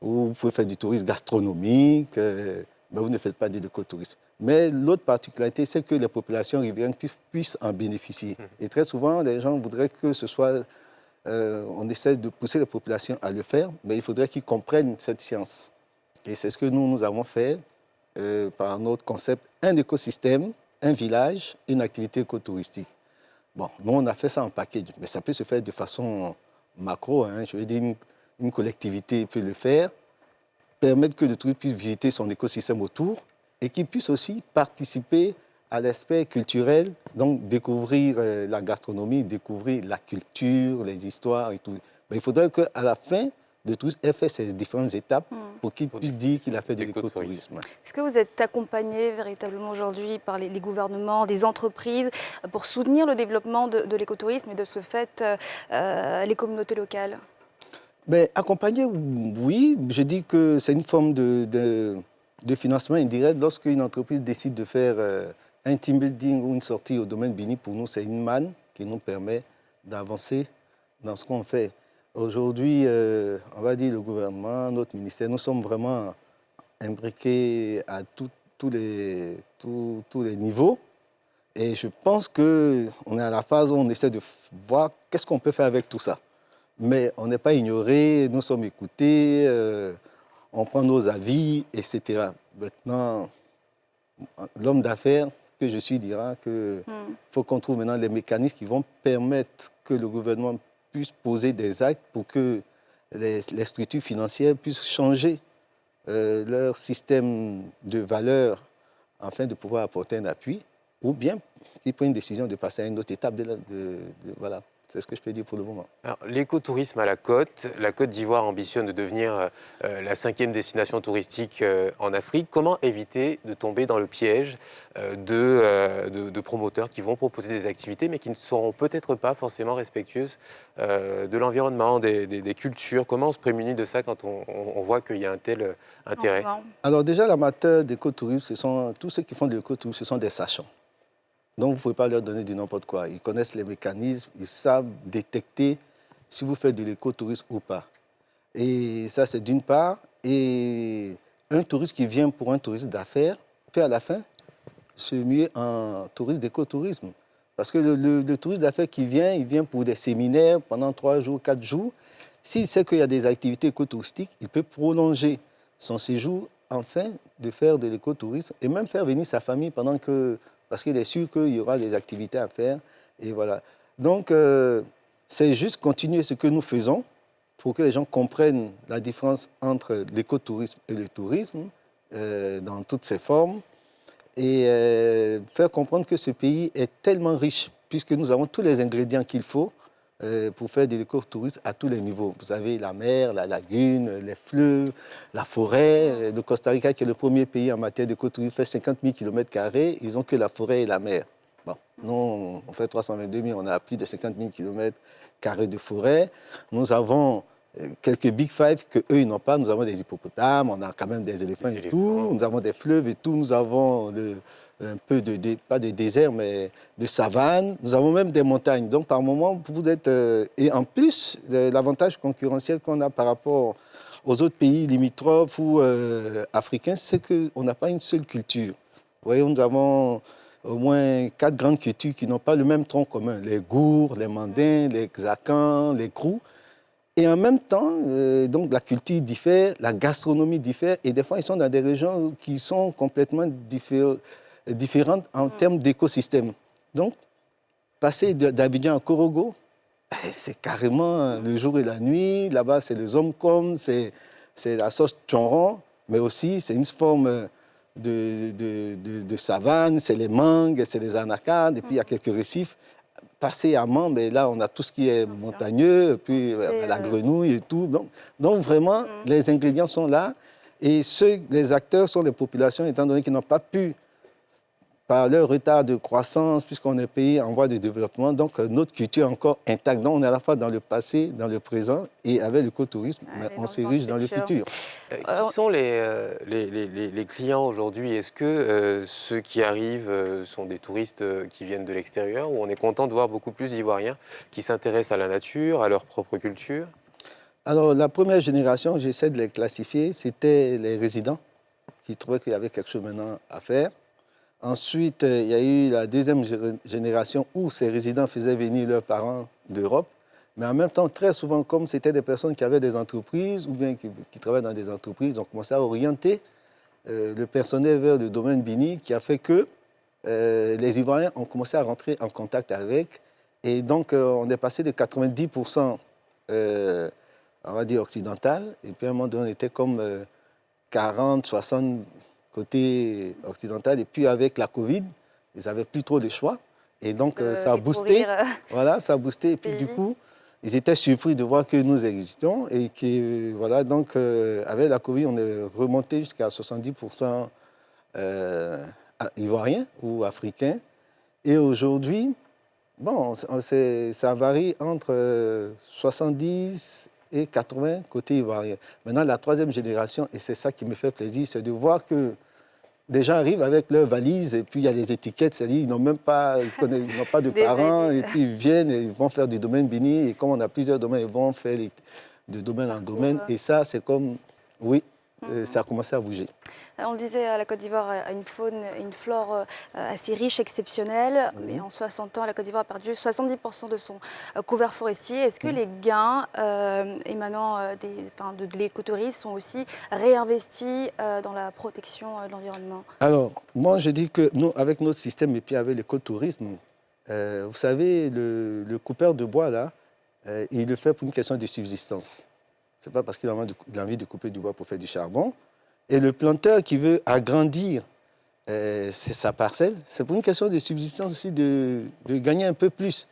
ou vous pouvez faire du tourisme gastronomique, mais vous ne faites pas de l'écotourisme. Mais l'autre particularité, c'est que les populations riveraines puissent en bénéficier. Et très souvent, les gens voudraient que ce soit... on essaie de pousser les populations à le faire, mais il faudrait qu'ils comprennent cette science. Et c'est ce que nous avons fait par notre concept, un écosystème, un village, une activité écotouristique. Bon, nous, on a fait ça en package, mais ça peut se faire de façon macro. Hein, je veux dire, une collectivité peut le faire, permettre que le touriste puisse visiter son écosystème autour et qu'il puisse aussi participer à l'aspect culturel, donc découvrir la gastronomie, découvrir la culture, les histoires et tout. Mais il faudrait qu'à la fin de tout, ait fait ces différentes étapes pour qu'il puisse dire qu'il a fait de l'écotourisme. Est-ce que vous êtes accompagné véritablement aujourd'hui par les gouvernements, des entreprises, pour soutenir le développement de l'écotourisme et de ce fait les communautés locales? Ben, accompagné, oui. Je dis que c'est une forme de financement indirect. Lorsqu'une entreprise décide de faire un team building ou une sortie au domaine Bini, pour nous, c'est une manne qui nous permet d'avancer dans ce qu'on fait. Aujourd'hui, on va dire le gouvernement, notre ministère, nous sommes vraiment imbriqués à tous les niveaux. Et je pense qu'on est à la phase où on essaie de voir qu'est-ce qu'on peut faire avec tout ça. Mais on n'est pas ignoré, nous sommes écoutés, on prend nos avis, etc. Maintenant, l'homme d'affaires que je suis dira qu'il faut qu'on trouve maintenant les mécanismes qui vont permettre que le gouvernement puisse poser des actes pour que les structures financières puissent changer leur système de valeurs afin de pouvoir apporter un appui, ou bien qu'ils prennent une décision de passer à une autre étape. Voilà. C'est ce que je peux dire pour le moment. L'écotourisme à la Côte d'Ivoire ambitionne de devenir la 5e destination touristique en Afrique. Comment éviter de tomber dans le piège de promoteurs qui vont proposer des activités mais qui ne seront peut-être pas forcément respectueuses de l'environnement, des cultures? Comment on se prémunit de ça quand on voit qu'il y a un tel intérêt? Alors déjà, l'amateur d'écotourisme, tous ceux qui font de l'écotourisme, ce sont des sachants. Donc, vous ne pouvez pas leur donner du n'importe quoi. Ils connaissent les mécanismes, ils savent détecter si vous faites de l'écotourisme ou pas. Et ça, c'est d'une part. Et un touriste qui vient pour un tourisme d'affaires peut à la fin se muer en touriste d'écotourisme. Parce que le touriste d'affaires qui vient, il vient pour des séminaires pendant 3 jours, 4 jours. S'il sait qu'il y a des activités écotouristiques, il peut prolonger son séjour afin de faire de l'écotourisme et même faire venir sa famille pendant que... Parce qu'il est sûr qu'il y aura des activités à faire. Et voilà. Donc, c'est juste continuer ce que nous faisons pour que les gens comprennent la différence entre l'écotourisme et le tourisme dans toutes ses formes. Et faire comprendre que ce pays est tellement riche, puisque nous avons tous les ingrédients qu'il faut pour faire de l'écotourisme à tous les niveaux. Vous avez la mer, la lagune, les fleuves, la forêt. Le Costa Rica, qui est le premier pays en matière d'écotourisme, fait 50 000 km². Ils n'ont que la forêt et la mer. Bon, nous, on fait 322 000, on a plus de 50 000 km² de forêt. Nous avons quelques Big Five qu'eux, ils n'ont pas. Nous avons des hippopotames, on a quand même des éléphants et tout. Nous avons des fleuves et tout. Nous avons un peu pas de désert, mais de savane. Nous avons même des montagnes. Donc, par moment, vous êtes... et en plus, l'avantage concurrentiel qu'on a par rapport aux autres pays limitrophes ou africains, c'est qu'on n'a pas une seule culture. Vous voyez, nous avons au moins 4 grandes cultures qui n'ont pas le même tronc commun. Les Gours, les Mandins, les Xakans, les Krous. Et en même temps, donc la culture diffère, la gastronomie diffère. Et des fois, ils sont dans des régions qui sont complètement différentes en termes d'écosystème. Donc, passer d'Abidjan à Korogo, c'est carrément le jour et la nuit. Là-bas, c'est les hommes-comme, c'est la sauce tchonron, mais aussi c'est une forme de savane, c'est les mangues, c'est les anacardes, et puis il y a quelques récifs. Passer à Mans, mais là, on a tout ce qui est montagneux, et puis la grenouille et tout. Donc vraiment, les ingrédients sont là. Et les acteurs sont les populations, étant donné qu'ils n'ont pas pu, par leur retard de croissance, puisqu'on est pays en voie de développement, donc notre culture est encore intacte. Donc on est à la fois dans le passé, dans le présent, et avec l'écotourisme, on s'érige dans le futur. Qui sont les clients aujourd'hui? Est-ce que ceux qui arrivent sont des touristes qui viennent de l'extérieur, ou on est content de voir beaucoup plus d'Ivoiriens qui s'intéressent à la nature, à leur propre culture? Alors, la première génération, j'essaie de les classifier, c'était les résidents qui trouvaient qu'il y avait quelque chose maintenant à faire. Ensuite, il y a eu la deuxième génération où ces résidents faisaient venir leurs parents d'Europe. Mais en même temps, très souvent, comme c'était des personnes qui avaient des entreprises ou bien qui travaillaient dans des entreprises, on commençait à orienter le personnel vers le domaine Bini, qui a fait que les Ivoiriens ont commencé à rentrer en contact avec. Et donc, on est passé de 90%, on va dire, occidental. Et puis, à un moment donné, on était comme 40, 60 côté occidental. Et puis, avec la Covid, ils n'avaient plus trop de choix. Et donc, ça a boosté. Voilà, ça a boosté. Et puis, du coup, ils étaient surpris de voir que nous existions et que, voilà, donc, avec la Covid, on est remonté jusqu'à 70% ivoiriens ou africains. Et aujourd'hui, bon, ça varie entre 70 et 80 côté ivoirien. Maintenant, la troisième génération, et c'est ça qui me fait plaisir, c'est de voir que des gens arrivent avec leurs valises et puis il y a les étiquettes, c'est-à-dire ils n'ont même pas, ils n'ont pas de parents et puis ils viennent et ils vont faire du domaine Bini et comme on a plusieurs domaines, ils vont faire de domaine en domaine et ça c'est comme, oui, ça a commencé à bouger. On le disait, la Côte d'Ivoire a une faune et une flore assez riche, exceptionnelle. Mais en 60 ans, la Côte d'Ivoire a perdu 70% de son couvert forestier. Est-ce que les gains émanant de l'écotourisme sont aussi réinvestis dans la protection de l'environnement? Alors, moi, je dis que nous, avec notre système et puis avec l'écotourisme, vous savez, le coupeur de bois, là, il le fait pour une question de subsistance. Ce n'est pas parce qu'il a envie de couper du bois pour faire du charbon. Et le planteur qui veut agrandir sa parcelle, c'est pour une question de subsistance aussi, de gagner un peu plus.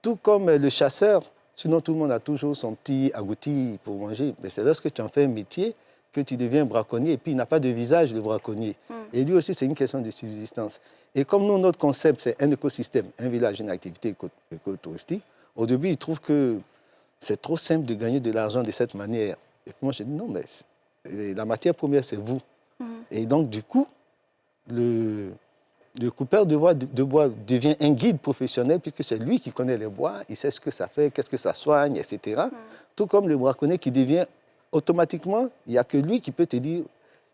Tout comme le chasseur, sinon tout le monde a toujours son petit agouti pour manger. Mais c'est lorsque tu en fais un métier que tu deviens braconnier et puis il n'a pas de visage de braconnier. Et lui aussi, c'est une question de subsistance. Et comme nous, notre concept, c'est un écosystème, un village, une activité écotouristique, au début, il trouve que c'est trop simple de gagner de l'argent de cette manière. Et puis moi, je dis non, mais la matière première, c'est vous. Et donc, du coup, le coupeur de bois devient un guide professionnel puisque c'est lui qui connaît les bois, il sait ce que ça fait, qu'est-ce que ça soigne, etc. Tout comme le braconnier qui devient automatiquement, il n'y a que lui qui peut te dire,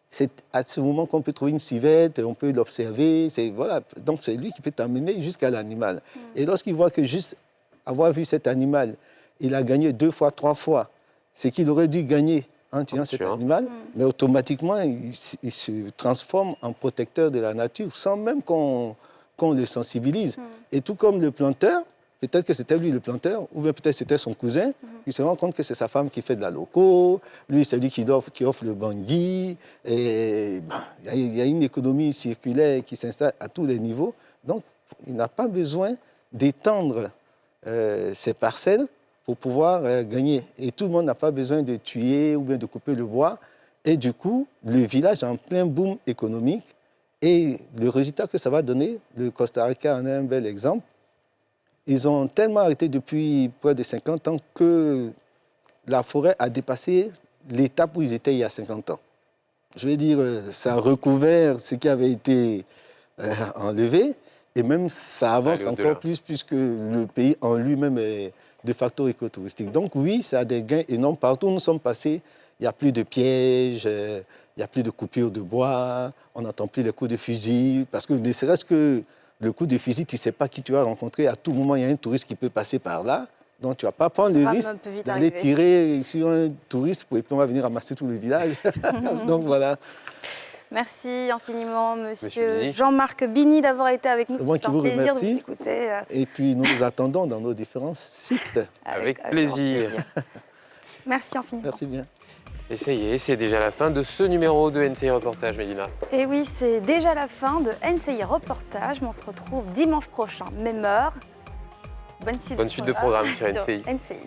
c'est à ce moment qu'on peut trouver une civette, on peut l'observer, voilà. Donc c'est lui qui peut t'amener jusqu'à l'animal. Et lorsqu'il voit que juste avoir vu cet animal, il a gagné 2 fois, 3 fois ce qu'il aurait dû gagner en tuant cet animal, mais automatiquement, il se transforme en protecteur de la nature sans même qu'on le sensibilise. Et tout comme le planteur, peut-être que c'était lui le planteur, ou bien peut-être c'était son cousin, il se rend compte que c'est sa femme qui fait de la loco, lui c'est lui qui offre le bangui, et il y a une économie circulaire qui s'installe à tous les niveaux. Donc, il n'a pas besoin d'étendre ses parcelles pour pouvoir gagner. Et tout le monde n'a pas besoin de tuer ou bien de couper le bois. Et du coup, le village est en plein boom économique. Et le résultat que ça va donner, le Costa Rica en est un bel exemple. Ils ont tellement arrêté depuis près de 50 ans que la forêt a dépassé l'étape où ils étaient il y a 50 ans. Je veux dire, ça a recouvert ce qui avait été enlevé. Et même, ça avance encore plus puisque le pays en lui-même est de facto écotouristique. Donc oui, ça a des gains énormes. Partout où nous sommes passés, il n'y a plus de pièges, il n'y a plus de coupures de bois, on n'entend plus les coups de fusil. Parce que ne serait-ce que le coup de fusil, tu ne sais pas qui tu vas rencontrer. À tout moment, il y a un touriste qui peut passer par là. Donc tu ne vas pas prendre le risque d'aller tirer sur un touriste et puis on va venir ramasser tout le village. Donc voilà. Merci infiniment, monsieur Jean-Marc Bini, d'avoir été avec nous. C'est moi qui vous remercie. Écouter. Et puis nous vous attendons dans nos différents sites. Avec plaisir. Merci infiniment. Merci bien. Et ça y est, c'est déjà la fin de ce numéro de NCI Reportage, Mélina. Et oui, c'est déjà la fin de NCI Reportage, mais on se retrouve dimanche prochain, même heure. Bonne suite de programme sur NCI. NCI.